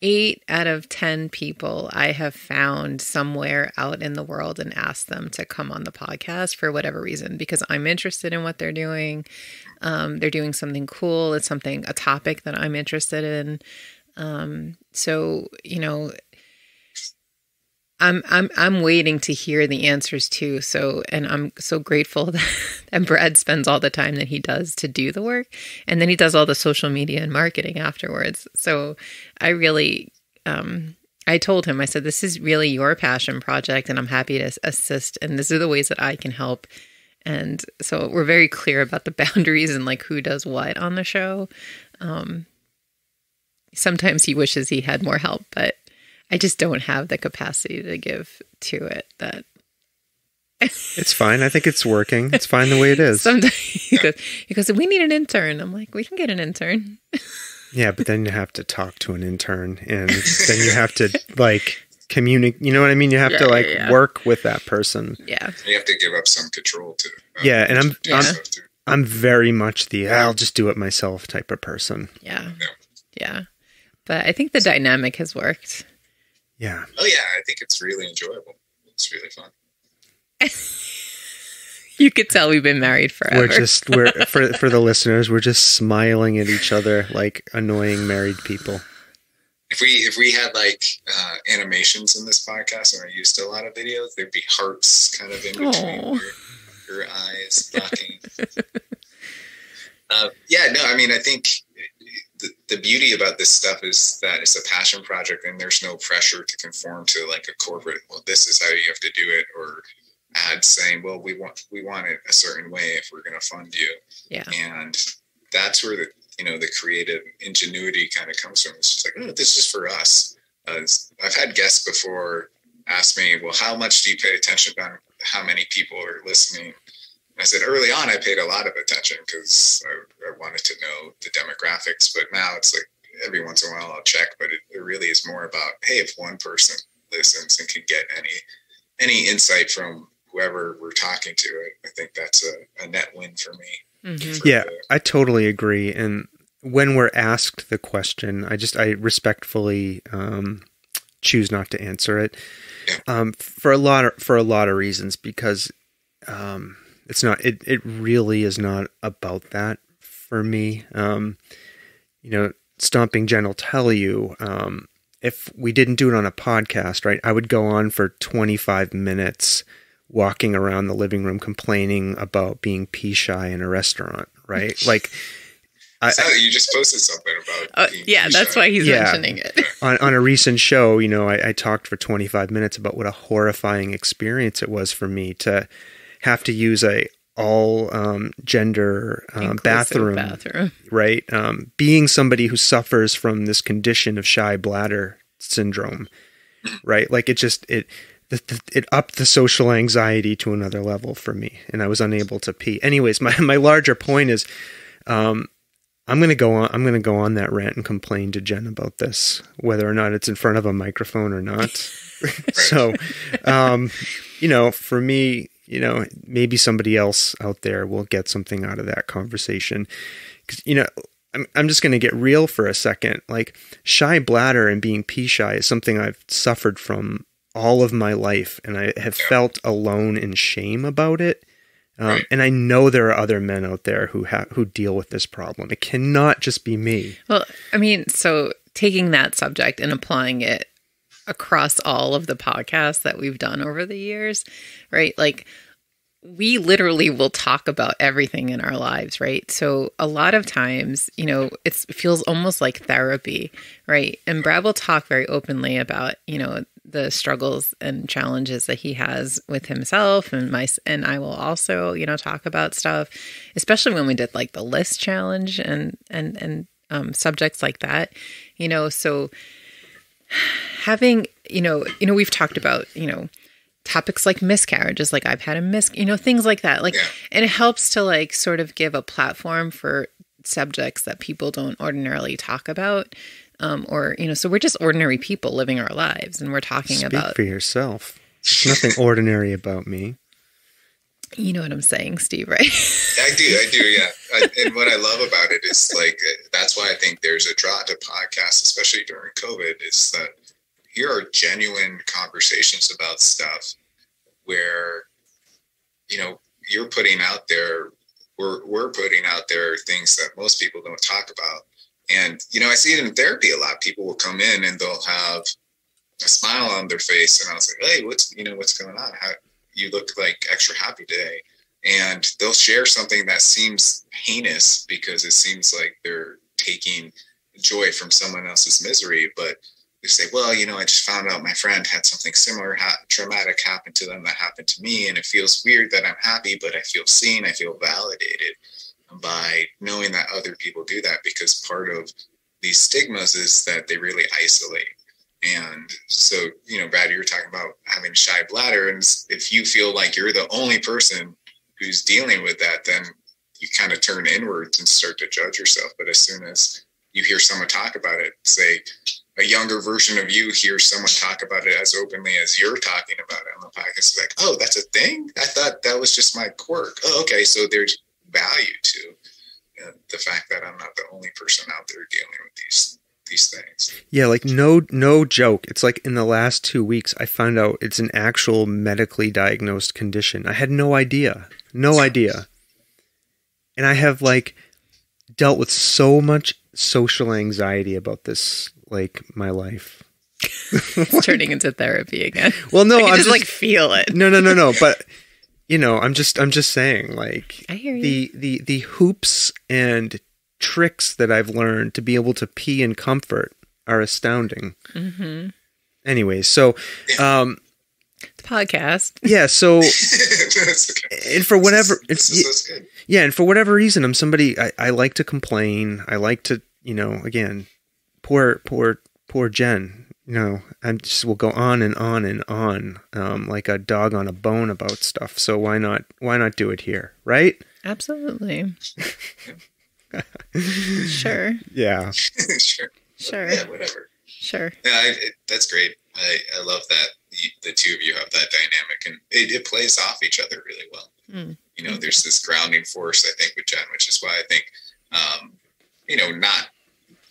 8 out of 10 people I have found somewhere out in the world and asked them to come on the podcast for whatever reason, because I'm interested in what they're doing. They're doing something cool. It's a topic that I'm interested in. So, you know, I'm waiting to hear the answers too. So, and I'm so grateful that Brad spends all the time that he does to do the work, and then he does all the social media and marketing afterwards. So I really, I told him, I said, this is really your passion project and I'm happy to assist. And these are the ways that I can help. And so we're very clear about the boundaries and like who does what on the show. Sometimes he wishes he had more help, but I just don't have the capacity to give to it. That it's fine. I think it's working. It's fine the way it is. Sometimes he goes, we need an intern. I'm like, we can get an intern. Yeah, but then you have to talk to an intern, and then you have to like communicate. You know what I mean? You have to work with that person. Yeah, you have to give up some control to. And I'm very much the I'll just do it myself type of person. Yeah. But I think the dynamic has worked. Yeah. Oh yeah, I think it's really enjoyable. It's really fun. You could tell we've been married forever. We're for the listeners, we're just smiling at each other like annoying married people. If we had like animations in this podcast, and I used a lot of videos, there'd be hearts kind of in between your eyes locking. I mean, I think the beauty about this stuff is that it's a passion project, and there's no pressure to conform to like a corporate. Well, this is how you have to do it, or ads saying, well, we want it a certain way if we're going to fund you. Yeah. And that's where the creative ingenuity kind of comes from. It's just like, oh, this is for us. I've had guests before ask me, well, how much do you pay attention on how many people are listening? And I said, early on, I paid a lot of attention because I wanted to know the demographics. But now it's like every once in a while I'll check, but it really is more about, hey, if one person listens and can get any insight from whoever we're talking to, I think that's a net win for me. Mm-hmm. I totally agree. And when we're asked the question, I respectfully choose not to answer it for a lot of reasons, because it's not. It really is not about that for me. Stomping Jen will tell you, if we didn't do it on a podcast, right, I would go on for 25 minutes walking around the living room complaining about being pee shy in a restaurant, right? Like, you just posted something about being pee that's shy. why he's mentioning it. On a recent show, I talked for 25 minutes about what a horrifying experience it was for me to have to use a all gender bathroom, right? Being somebody who suffers from this condition of shy bladder syndrome, right? Like it upped the social anxiety to another level for me, and I was unable to pee. Anyways, my larger point is, I'm going to go on that rant and complain to Jen about this, whether or not it's in front of a microphone or not. So, for me, maybe somebody else out there will get something out of that conversation. 'Cause, I'm just going to get real for a second. Like, shy bladder and being pee shy is something I've suffered from all of my life, and I have felt alone and shame about it. And I know there are other men out there who deal with this problem. It cannot just be me. Well, I mean, so taking that subject and applying it across all of the podcasts that we've done over the years, right? Like, we literally will talk about everything in our lives, right? So a lot of times, you know, it feels almost like therapy, right? And Brad will talk very openly about, you know, the struggles and challenges that he has with himself, and I will also, you know, talk about stuff, especially when we did like the list challenge and subjects like that, you know. So having, you know, we've talked about, you know, topics like miscarriages, like I've had you know, things like that. Like, and it helps to like sort of give a platform for subjects that people don't ordinarily talk about. Or, you know, so we're just ordinary people living our lives, and we're talking about. Speak for yourself. There's nothing ordinary about me. You know what I'm saying, Steve, right? I do, yeah. And what I love about it is like, that's why I think there's a draw to podcasts, especially during COVID, is that here are genuine conversations about stuff where, you know, you're putting out there, we're putting out there things that most people don't talk about. And, you know, I see it in therapy a lot. People will come in and they'll have a smile on their face. And I was like, hey, what's going on? You look like extra happy today. And they'll share something that seems heinous because it seems like they're taking joy from someone else's misery. But they say, well, you know, I just found out my friend had something similar, traumatic happen to them that happened to me. And it feels weird that I'm happy, but I feel seen. I feel validated by knowing that other people do that, because part of these stigmas is that they really isolate. And so, you know, Brad, you were talking about having a shy bladder, and if you feel like you're the only person who's dealing with that, then you kind of turn inwards and start to judge yourself. But as soon as you hear someone talk about it, say a younger version of you hears someone talk about it as openly as you're talking about it on the podcast, like, oh, that's a thing? I thought that was just my quirk. Oh, okay. So there's value to the fact that I'm not the only person out there dealing with these things. Yeah, like no joke. It's like in the last 2 weeks, I found out it's an actual medically diagnosed condition. I had no idea. And I have like dealt with so much social anxiety about this, like my life. It's turning into therapy again. Well, no, I'm just like feel it. No. But you know, I'm just saying, like, I hear you. The hoops and tricks that I've learned to be able to pee in comfort are astounding. Mm-hmm. Anyway, so the podcast. Yeah, so Okay. And for whatever That's good. Yeah, and for whatever reason, I'm somebody I like to complain. I like to, you know, again, poor Jen. You know, we'll go on and on and on, like a dog on a bone about stuff. So why not do it here, right? Absolutely. Sure. Yeah. Sure. Yeah, whatever. Sure. Yeah, that's great. I love that the two of you have that dynamic, and it plays off each other really well. Mm. You know, there's this grounding force, I think, with Jen, which is why I think, you know, not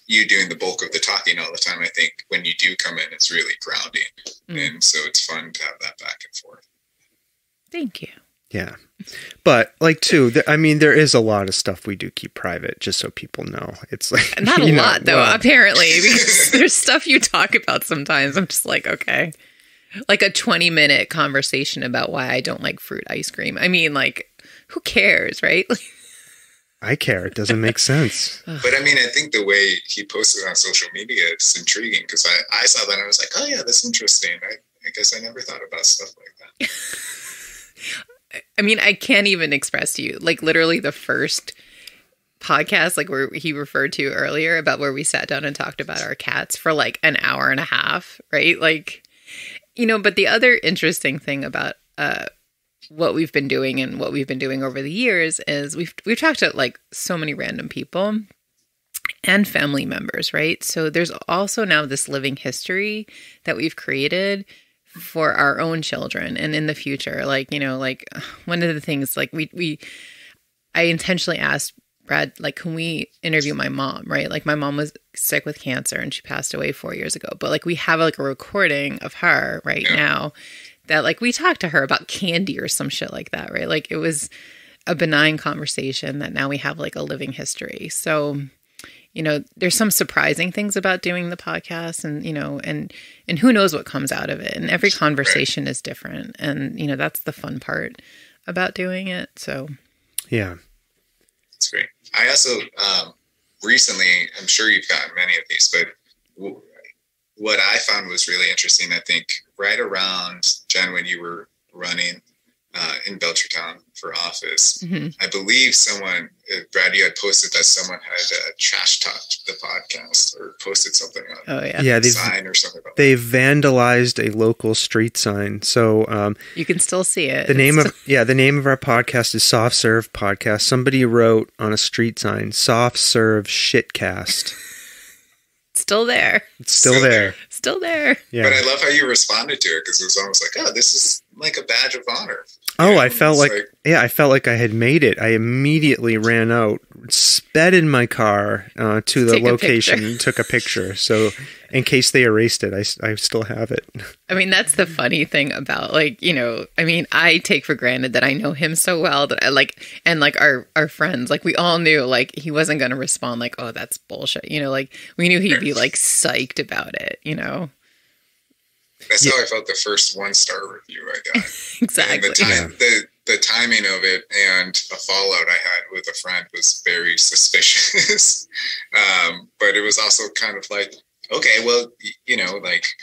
you doing the bulk of the talking all the time. I think when you do come in, it's really grounding. And so it's fun to have that back and forth. Thank you. Yeah. But like too, I mean, there is a lot of stuff we do keep private just so people know. It's like not a lot though, apparently, because there's stuff you talk about sometimes. I'm just like, okay, like a 20-minute conversation about why I don't like fruit ice cream. I mean, like, who cares, right? I care. It doesn't make sense. But I mean, I think the way he posted on social media, it's intriguing because I saw that and I was like, oh yeah, that's interesting. I guess I never thought about stuff like that. I mean, I can't even express to you, like literally the first podcast, like where he referred to earlier about where we sat down and talked about our cats for like an hour and a half, right? Like, you know, but the other interesting thing about what we've been doing and what we've been doing over the years is we've talked to like so many random people and family members, right? So there's also now this living history that we've created for our own children and in the future. Like, you know, like one of the things like I intentionally asked Brad, like, can we interview my mom, right? Like my mom was sick with cancer and she passed away 4 years ago, but like we have like a recording of her right now that like we talked to her about candy or some shit like that, right? Like it was a benign conversation that now we have like a living history. So, there's some surprising things about doing the podcast, and, and who knows what comes out of it. And every conversation is different. And, that's the fun part about doing it. So, yeah. That's great. I also, recently, I'm sure you've gotten many of these, but what I found was really interesting, I think, right around, Jen, when you were running in Belchertown for office, I believe someone, Brad, you had posted that someone had trash talked the podcast or posted something on a sign or something about they've vandalized a local street sign. So you can still see it. The name of our podcast is Soft Serve Podcast. Somebody wrote on a street sign, Soft Serve Shitcast. Still there. It's still there. Still there. Yeah. But I love how you responded to it, because it was almost like, oh, this is like a badge of honor. I felt I felt like I had made it. I immediately ran out, sped in my car to the location, took a picture. So in case they erased it, I still have it. I mean, that's the funny thing about, I take for granted that I know him so well that our friends, we all knew, he wasn't going to respond oh, that's bullshit. We knew he'd be psyched about it, That's how I felt the first 1-star review I got. Exactly. And the timing of it and a fallout I had with a friend was very suspicious. But it was also kind of like, okay, well,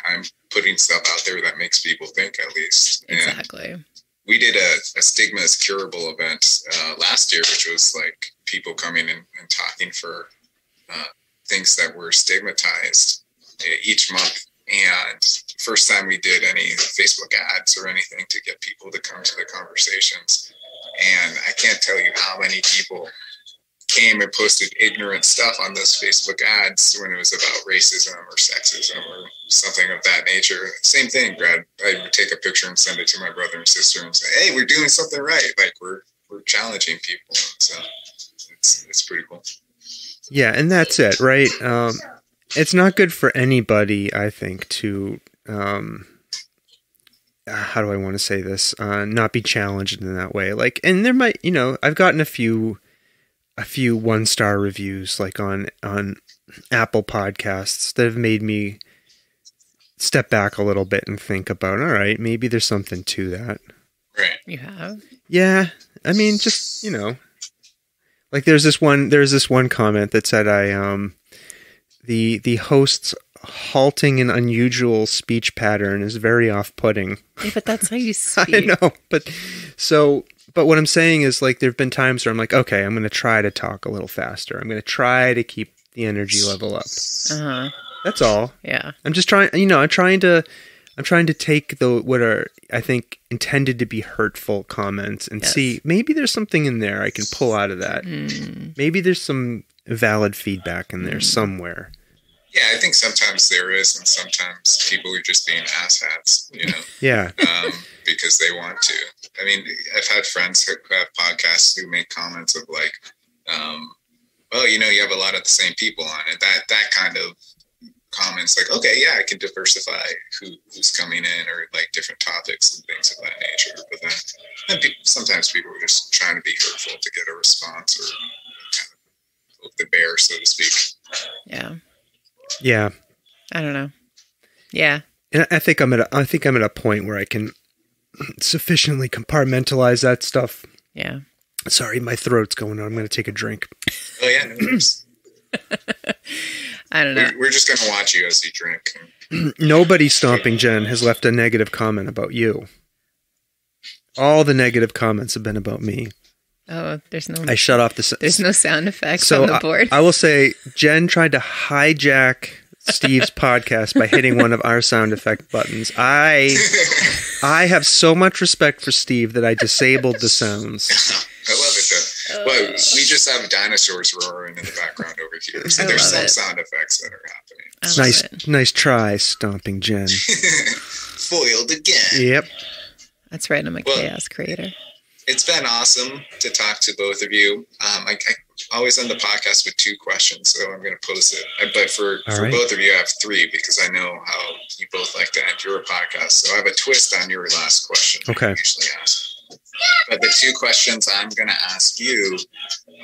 I'm putting stuff out there that makes people think, at least. Exactly. And we did a Stigma is Curable event last year, which was people coming in and talking for things that were stigmatized each month. And first time we did any Facebook ads or anything to get people to come to the conversations. And I can't tell you how many people came and posted ignorant stuff on those Facebook ads when it was about racism or sexism or something of that nature. Same thing, Brad. I would take a picture and send it to my brother and sister and say, hey, we're doing something right. We're challenging people. So it's pretty cool. Yeah, and that's it, right? It's not good for anybody, I think, to, how do I want to say this? Not be challenged in that way. And there might, I've gotten a few 1-star reviews, on Apple Podcasts that have made me step back a little bit and think about, all right, maybe there's something to that. Right. You have? Yeah. I mean, just, there's this one comment that said the host's halting and unusual speech pattern is very off-putting. Yeah, but that's how you speak. I know, but what I'm saying is, there have been times where I'm like, okay, I'm going to try to talk a little faster. I'm going to try to keep the energy level up. Uh-huh. That's all. Yeah. I'm just trying, I'm trying to take what are, I think, intended to be hurtful comments and see, maybe there's something in there I can pull out of that. Maybe there's some valid feedback in there somewhere. Yeah, I think sometimes there is, and sometimes people are just being asshats, Yeah. Because they want to. I mean, I've had friends who have podcasts who make comments of well, you have a lot of the same people on it. That kind of comments, okay, yeah, I can diversify who's coming in, or different topics and things of that nature. But then sometimes people are just trying to be hurtful to get a response, or kind of poke the bear, so to speak. Yeah. Yeah. I don't know. Yeah. And I think I'm at a point where I can sufficiently compartmentalize that stuff. Yeah. Sorry, my throat's going on. I'm going to take a drink. Oh yeah, no worries. I don't know. We're just going to watch you as you drink. Nobody stomping Jen has left a negative comment about you. All the negative comments have been about me. Oh, there's no. I shut off the. There's no sound effects on the board. I will say, Jen tried to hijack Steve's podcast by hitting one of our sound effect buttons. I have so much respect for Steve that I disabled the sounds. I love it though. Well, we just have dinosaurs roaring in the background over here, so there's some sound effects that are happening. Nice try, stomping Jen. Foiled again. Yep. That's right. I'm a chaos creator. It's been awesome to talk to both of you. I always end the podcast with 2 questions, so I'm going to pose it. But for both of you, I have 3 because I know how you both like to end your podcast. So I have a twist on your last question. Okay. I usually ask. But the 2 questions I'm going to ask you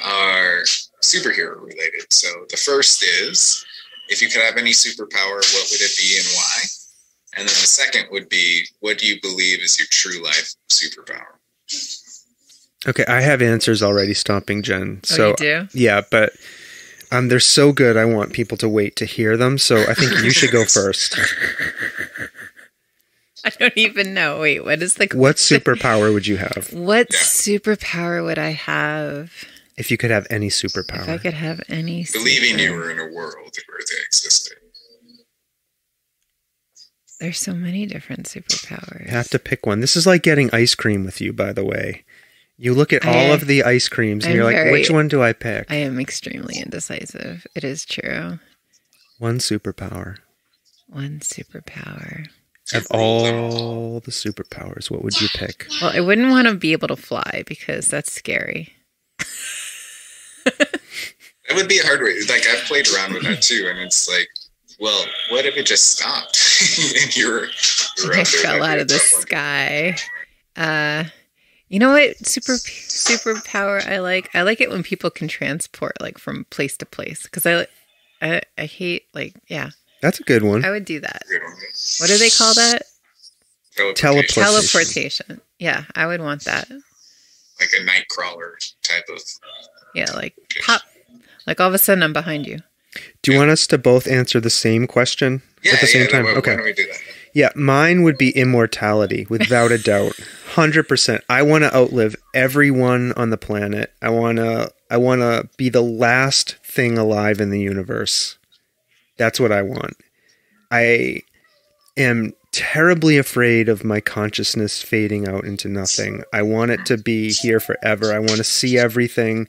are superhero related. So the first is, if you could have any superpower, what would it be and why? And then the second would be, what do you believe is your true life superpower? Okay, I have answers already stomping Jen. So, you do? Yeah, but they're so good I want people to wait to hear them, so I think you should go first. I don't even know. Wait, what is the question? What superpower would you have? What superpower would I have? If you could have any superpower. If I could have any Believing you were in a world where they existed. There's so many different superpowers. You have to pick one. This is like getting ice cream with you, by the way. You look at all of the ice creams and you're like, which one do I pick? I am extremely indecisive. It is true. One superpower. One superpower. Of all the superpowers, what would you pick? Well, I wouldn't want to be able to fly because that's scary. It would be a hard way. Like, I've played around with that too, and it's like, well, what if it just stopped and you were I fell out of the sky. You know what superpower I like? I like it when people can transport like from place to place because I hate yeah. That's a good one. I would do that. What do they call that? Teleportation. Yeah, I would want that. Like a night crawler type of. Yeah, like pop. Like all of a sudden I'm behind you. Do you want us to both answer the same question at the same time? Why Okay. don't we do that? Yeah, mine would be immortality, without a doubt. 100%. I want to outlive everyone on the planet. I want to be the last thing alive in the universe. That's what I want. I am terribly afraid of my consciousness fading out into nothing. I want it to be here forever. I want to see everything.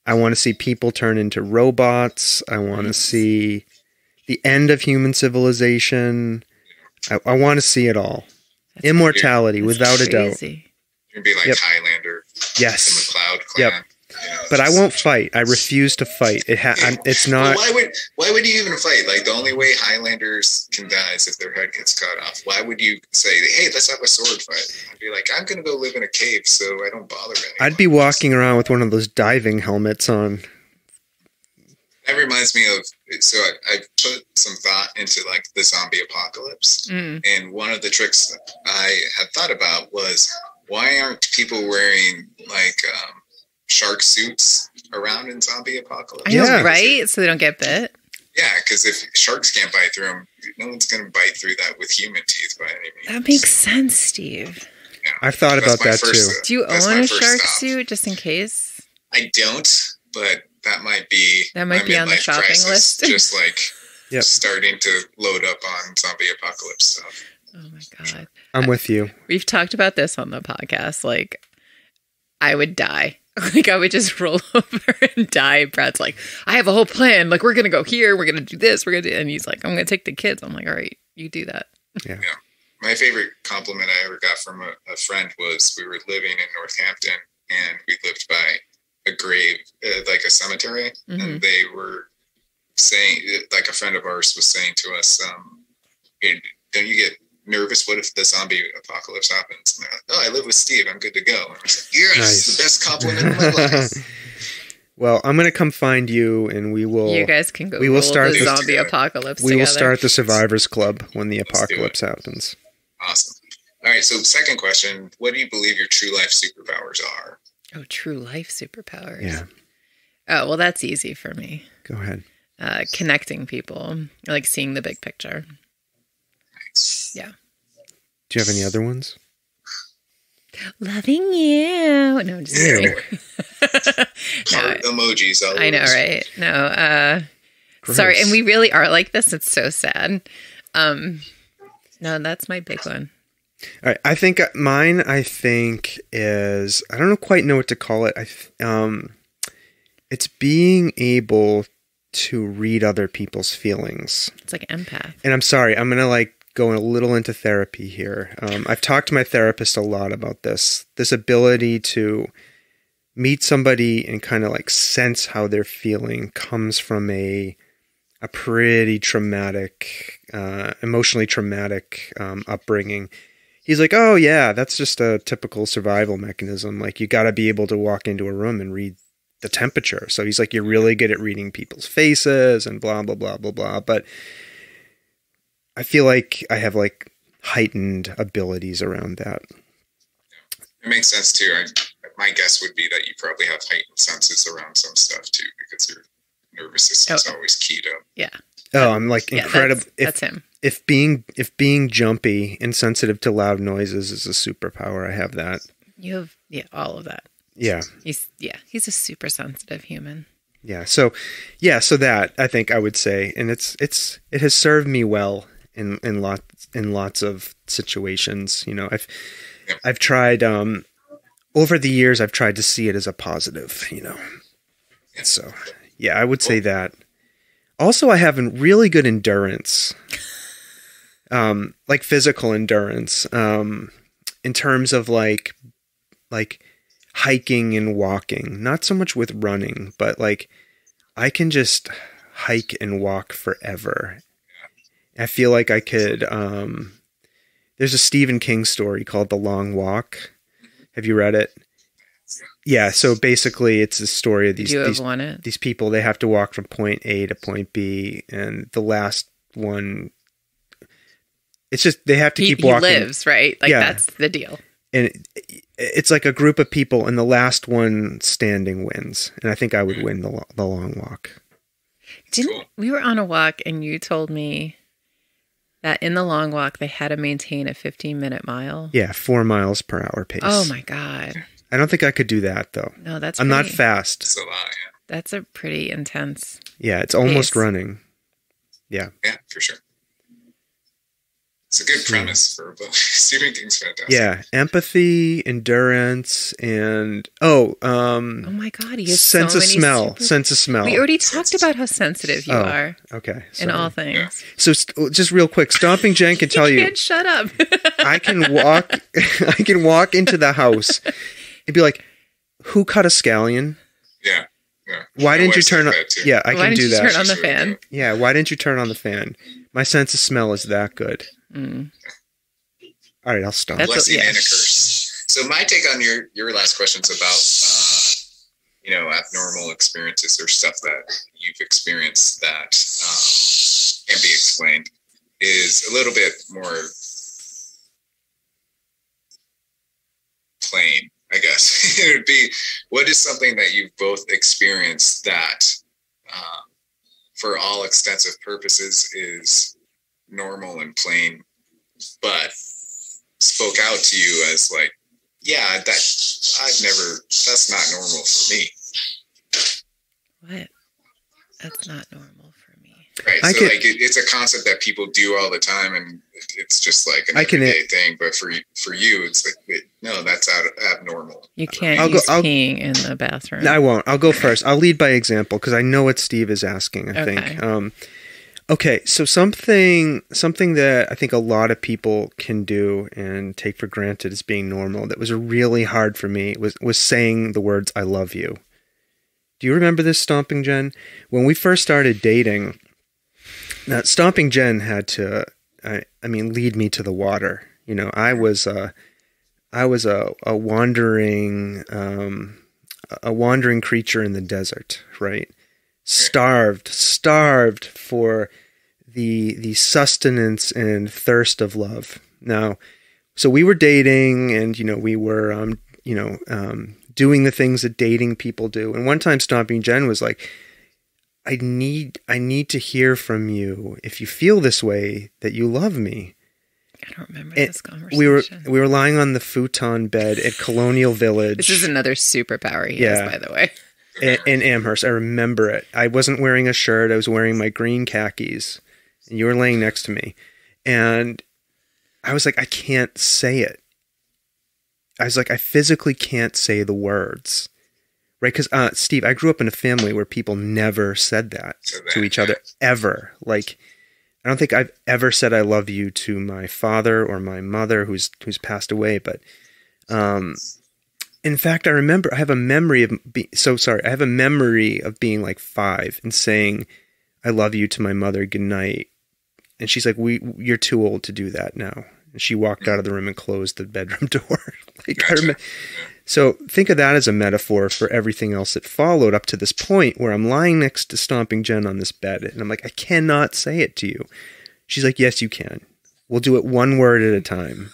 I want to see people turn into robots. I want to see the end of human civilization. I want to see it all. That's Immortality, without a doubt. You're going to be like Highlander. Yes. In the Cloud Clan. Yep. But I won't fight. I refuse to fight. It's not. Well, why would you even fight? Like, the only way Highlanders can die is if their head gets cut off. Why would you say, hey, let's have a sword fight? I'd be like, I'm going to go live in a cave so I don't bother anyone. I'd be walking around with one of those diving helmets on. That reminds me of, so I put some thought into like the zombie apocalypse. And one of the tricks that I had thought about was, why aren't people wearing like shark suits around in zombie apocalypse? I know, right? So they don't get bit. Yeah, because if sharks can't bite through them, no one's going to bite through that with human teeth by any means. That makes sense, Steve. Yeah, I've thought about that too. Do you own a shark suit just in case? I don't, but that might be on the shopping list. Just like starting to load up on zombie apocalypse stuff. Oh my God. I'm with you. We've talked about this on the podcast. Like, I would die. Like, I would just roll over and die. Brad's like, I have a whole plan. Like, we're going to go here. We're going to do this. We're going to do... And he's like, I'm going to take the kids. I'm like, all right, you do that. Yeah. My favorite compliment I ever got from a friend was, we were living in Northampton and we lived by a grave, like a cemetery. And they were saying, like a friend of ours was saying to us, don't you get nervous? What if the zombie apocalypse happens? And like, I live with Steve. I'm good to go. And I was like, yes, nice. The best compliment of my life. Well, I'm going to come find you, and we will. You guys can go. We will start the zombie apocalypse. We will start the Survivors Club when the apocalypse happens. Awesome. All right. So, second question: what do you believe your true life superpowers are? Oh, true life superpowers. Yeah. Oh, well, that's easy for me. Go ahead. Connecting people, like seeing the big picture. Yeah. Do you have any other ones? Loving you. No, I'm just kidding. Heart emojis. I know, right? No. Sorry, and we really are like this. It's so sad. No, that's my big one. All right. I think mine, is, I don't quite know what to call it. It's being able to read other people's feelings. It's like empath. And I'm sorry, I'm going to go a little into therapy here. I've talked to my therapist a lot about this ability to meet somebody and kind of sense how they're feeling comes from a pretty traumatic, emotionally traumatic upbringing. He's like, oh yeah, that's just a typical survival mechanism. Like, you got to be able to walk into a room and read the temperature. So he's like, you're really good at reading people's faces and blah, blah, blah, blah, blah. But I feel like I have like heightened abilities around that. It makes sense too. My guess would be that you probably have heightened senses around some stuff too, because your nervous system's always keyed up. Yeah. Oh, I'm like incredible. That's him. If being jumpy and sensitive to loud noises is a superpower, I have that. You have all of that. Yeah. He's a super sensitive human. Yeah. So that I think I would say, and it has served me well in lots of situations. You know, I've tried over the years. I've tried to see it as a positive. You know, so yeah, I would say that. Also, I have a really good endurance, like physical endurance, in terms of like hiking and walking. Not so much with running, but like I can just hike and walk forever. I feel like I could. There's a Stephen King story called The Long Walk. Have you read it? Yeah, so basically it's the story of these people. They have to walk from point A to point B, and the last one, it's just they have to keep walking. He lives, right? Like that's the deal. And it's like a group of people, and the last one standing wins. And I think I would win the long walk. We were on a walk, and you told me that in the long walk they had to maintain a 15-minute mile. Yeah, 4 miles per hour pace. Oh my God. I don't think I could do that though. No, I'm not fast. That's a lot, yeah. That's a pretty intense. Yeah, it's almost running. Yeah. Yeah, for sure. It's a good premise for a book. Stephen King's fantastic. Yeah, empathy, endurance, and oh my God, he has sense of smell. Sense of smell. We already talked about how sensitive you are. Okay, in all things. Yeah. So just real quick, Stomping Jen can tell you. Can't shut up. I can walk. I can walk into the house and be like, "Who cut a scallion?" Yeah. Why didn't you turn on? Yeah, I can do that. Why didn't you turn on the fan? Yeah, why didn't you turn on the fan? My sense of smell is that good. Mm. All right, I'll stop. Blessing and a curse. So my take on your last questions about abnormal experiences or stuff that you've experienced that can be explained is a little bit more plain, I guess. It would be, what is something that you've both experienced that for all extensive purposes is normal and plain, but spoke out to you as like, yeah, that's not normal for me. What? That's not normal for me. Right. It's a concept that people do all the time, and it's just like an everyday thing. But for you, it's like, no, that's abnormal. You can't use peeing in the bathroom. No, I won't. I'll go first. I'll lead by example because I know what Steve is asking. I think. Okay, so something that I think a lot of people can do and take for granted as being normal that was really hard for me was saying the words "I love you." Do you remember this, Stomping Jen? When we first started dating, now Stomping Jen had to, lead me to the water. You know, I was a wandering creature in the desert, right? Starved for the sustenance and thirst of love. Now, so we were dating, and we were doing the things that dating people do. And one time, Stomping Jen was like, "I need to hear from you if you feel this way that you love me." I don't remember this conversation. We were lying on the futon bed at Colonial Village. This is another superpower he has, by the way. In Amherst. I remember it. I wasn't wearing a shirt. I was wearing my green khakis. And you were laying next to me. And I was like, I can't say it. I was like, I physically can't say the words. Right? Because, Steve, I grew up in a family where people never said that to each other, ever. Like, I don't think I've ever said I love you to my father or my mother who's passed away. But, in fact, I remember I have a memory of being like 5 and saying I love you to my mother goodnight, and she's like, "You're too old to do that now." And she walked out of the room and closed the bedroom door. So think of that as a metaphor for everything else that followed up to this point where I'm lying next to Stomping Jen on this bed. And I'm like, I cannot say it to you. She's like, yes, you can. We'll do it one word at a time.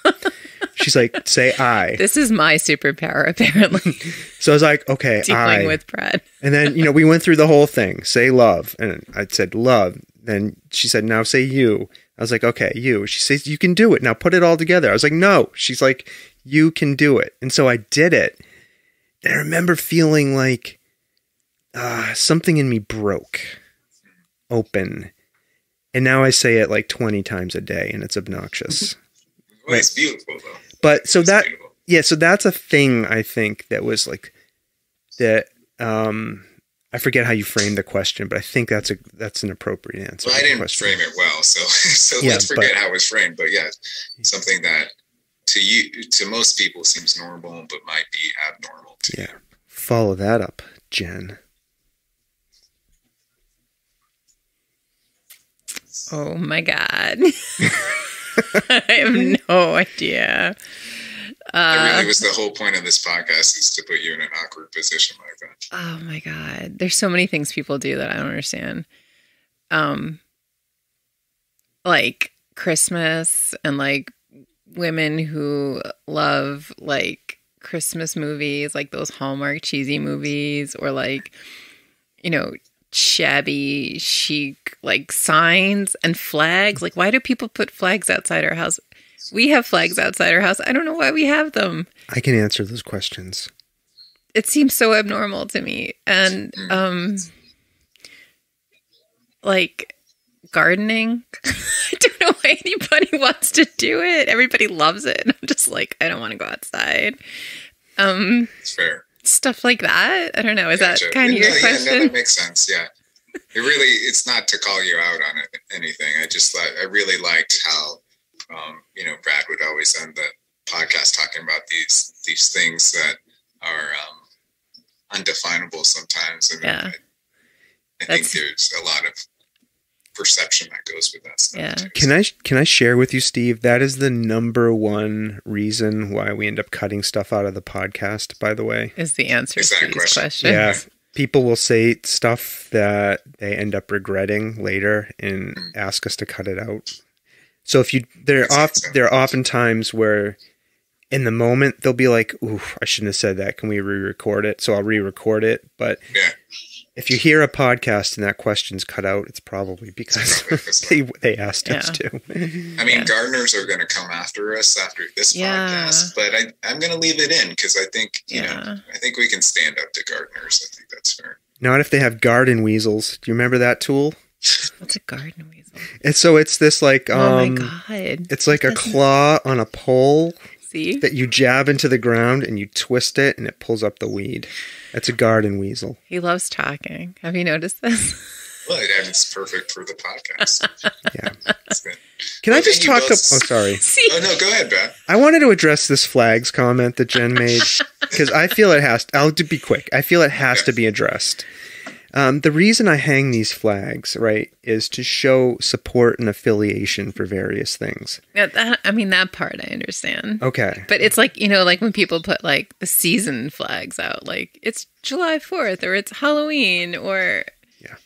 She's like, say I. This is my superpower, apparently. So I was like, okay, Dealing I. with Brad. And then, we went through the whole thing. Say love. And I said love. Then she said, now say you. I was like, okay, you. She says, you can do it. Now put it all together. I was like, no. She's like, you can do it. And so I did it. And I remember feeling like something in me broke open. And now I say it like 20 times a day, and it's obnoxious. Well, it's beautiful, though. But so It's beautiful. so that's a thing, I think, that was like that. I forget how you framed the question, but I think that's an appropriate answer. Well, I didn't frame it well, so let's forget how it was framed. But yeah, something that to most people seems normal, but might be abnormal to you. Follow that up, Jen. Oh my God. I have no idea. It really was the whole point of this podcast, is to put you in an awkward position like that. Oh my God. There's so many things people do that I don't understand. Like Christmas, and like women who love like Christmas movies, like those Hallmark cheesy movies, or like, shabby chic like signs and flags. Like, why do people put flags outside our house? We have flags outside our house. I don't know why we have them. I can answer those questions. It seems so abnormal to me. And like gardening. I don't know why anybody wants to do it. Everybody loves it. And I'm just like, I don't want to go outside. It's fair. Stuff like that. I don't know. Is Gotcha. that kind of your question? Yeah, no, that makes sense. Yeah. It's not to call you out on anything. I really liked how, Brad would always end the podcast talking about these things that are undefinable sometimes. And I think there's a lot of perception that goes with that stuff. Yeah. Too. Can I share with you, Steve? That is the number one reason why we end up cutting stuff out of the podcast, by the way. Is the answer Is to that these question? questions. Yeah. People will say stuff that they end up regretting later and ask us to cut it out. So there are often times where in the moment they'll be like, ooh, I shouldn't have said that. Can we re-record it? So I'll re-record it. But if you hear a podcast and that question's cut out, it's probably because they asked us to. I mean, gardeners are going to come after us after this podcast, but I'm going to leave it in because I think, I think we can stand up to gardeners. I think that's fair. Not if they have garden weasels. Do you remember that tool? What's a garden weasel? And so it's this like, oh my God. It's like a claw on a pole. See? That you jab into the ground and you twist it and it pulls up the weed. That's a garden weasel. He loves talking. Have you noticed this? Well, it's perfect for the podcast. Yeah. Can I just talk to... Oh, sorry. Oh, no, go ahead, Beth. I wanted to address this flags comment that Jen made because I feel it has... I'll be quick. I feel it has to be addressed. The reason I hang these flags, right, is to show support and affiliation for various things. Yeah, that part I understand. Okay. But it's like, like when people put like the season flags out, like it's July 4th or it's Halloween or... Yeah.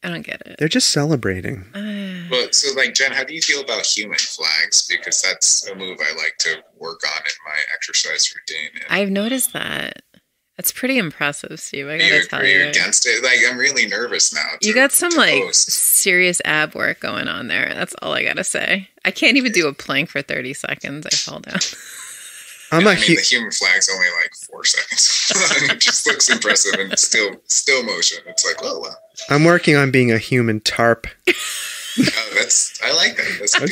I don't get it. They're just celebrating. Well, so like, Jen, how do you feel about human flags? Because that's a move I like to work on in my exercise routine. I've noticed that. That's pretty impressive, Steve. I gotta tell you. Are you against it? Like, I'm really nervous now. You got some serious ab work going on there. That's all I gotta say. I can't even do a plank for 30 seconds. I fall down. The human flag's only like 4 seconds. It just looks impressive and still motion. It's like, oh wow. I'm working on being a human tarp. I like that. I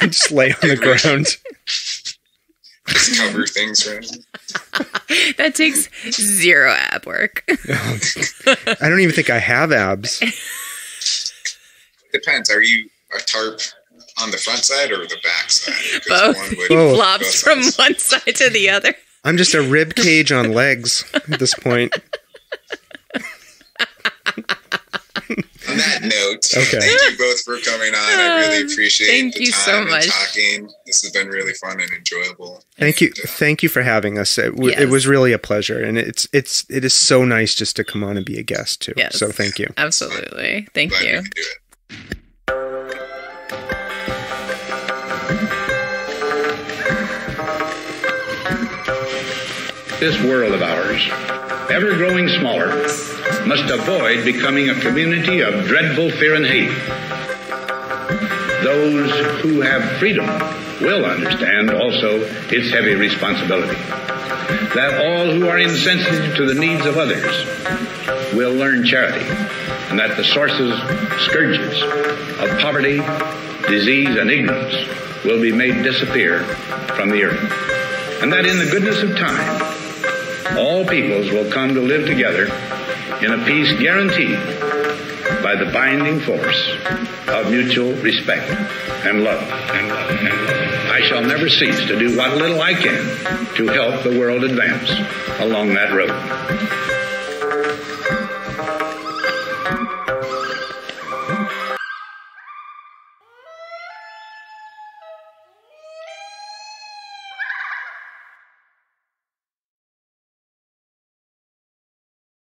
just lay on the ground. Just cover things, right? That takes zero ab work. I don't even think I have abs. Depends. Are you a tarp on the front side or the back side? Both. He flops from one side to the other. I'm just a rib cage on legs at this point. that note, Okay. thank you both for coming on. I really appreciate Thank the you time so and much. talking. This has been really fun and enjoyable. Thank you. Thank you for having us. It Yes. was really a pleasure. And it is so nice just to come on and be a guest too. Yes. So thank you. Absolutely. Thank Glad we you. could do it. This world of ours, ever growing smaller, must avoid becoming a community of dreadful fear and hate. Those who have freedom will understand also its heavy responsibility. That all who are insensitive to the needs of others will learn charity, and that the sources, scourges of poverty, disease, and ignorance will be made disappear from the earth. And that in the goodness of time, all peoples will come to live together in a peace guaranteed by the binding force of mutual respect and love. I shall never cease to do what little I can to help the world advance along that road.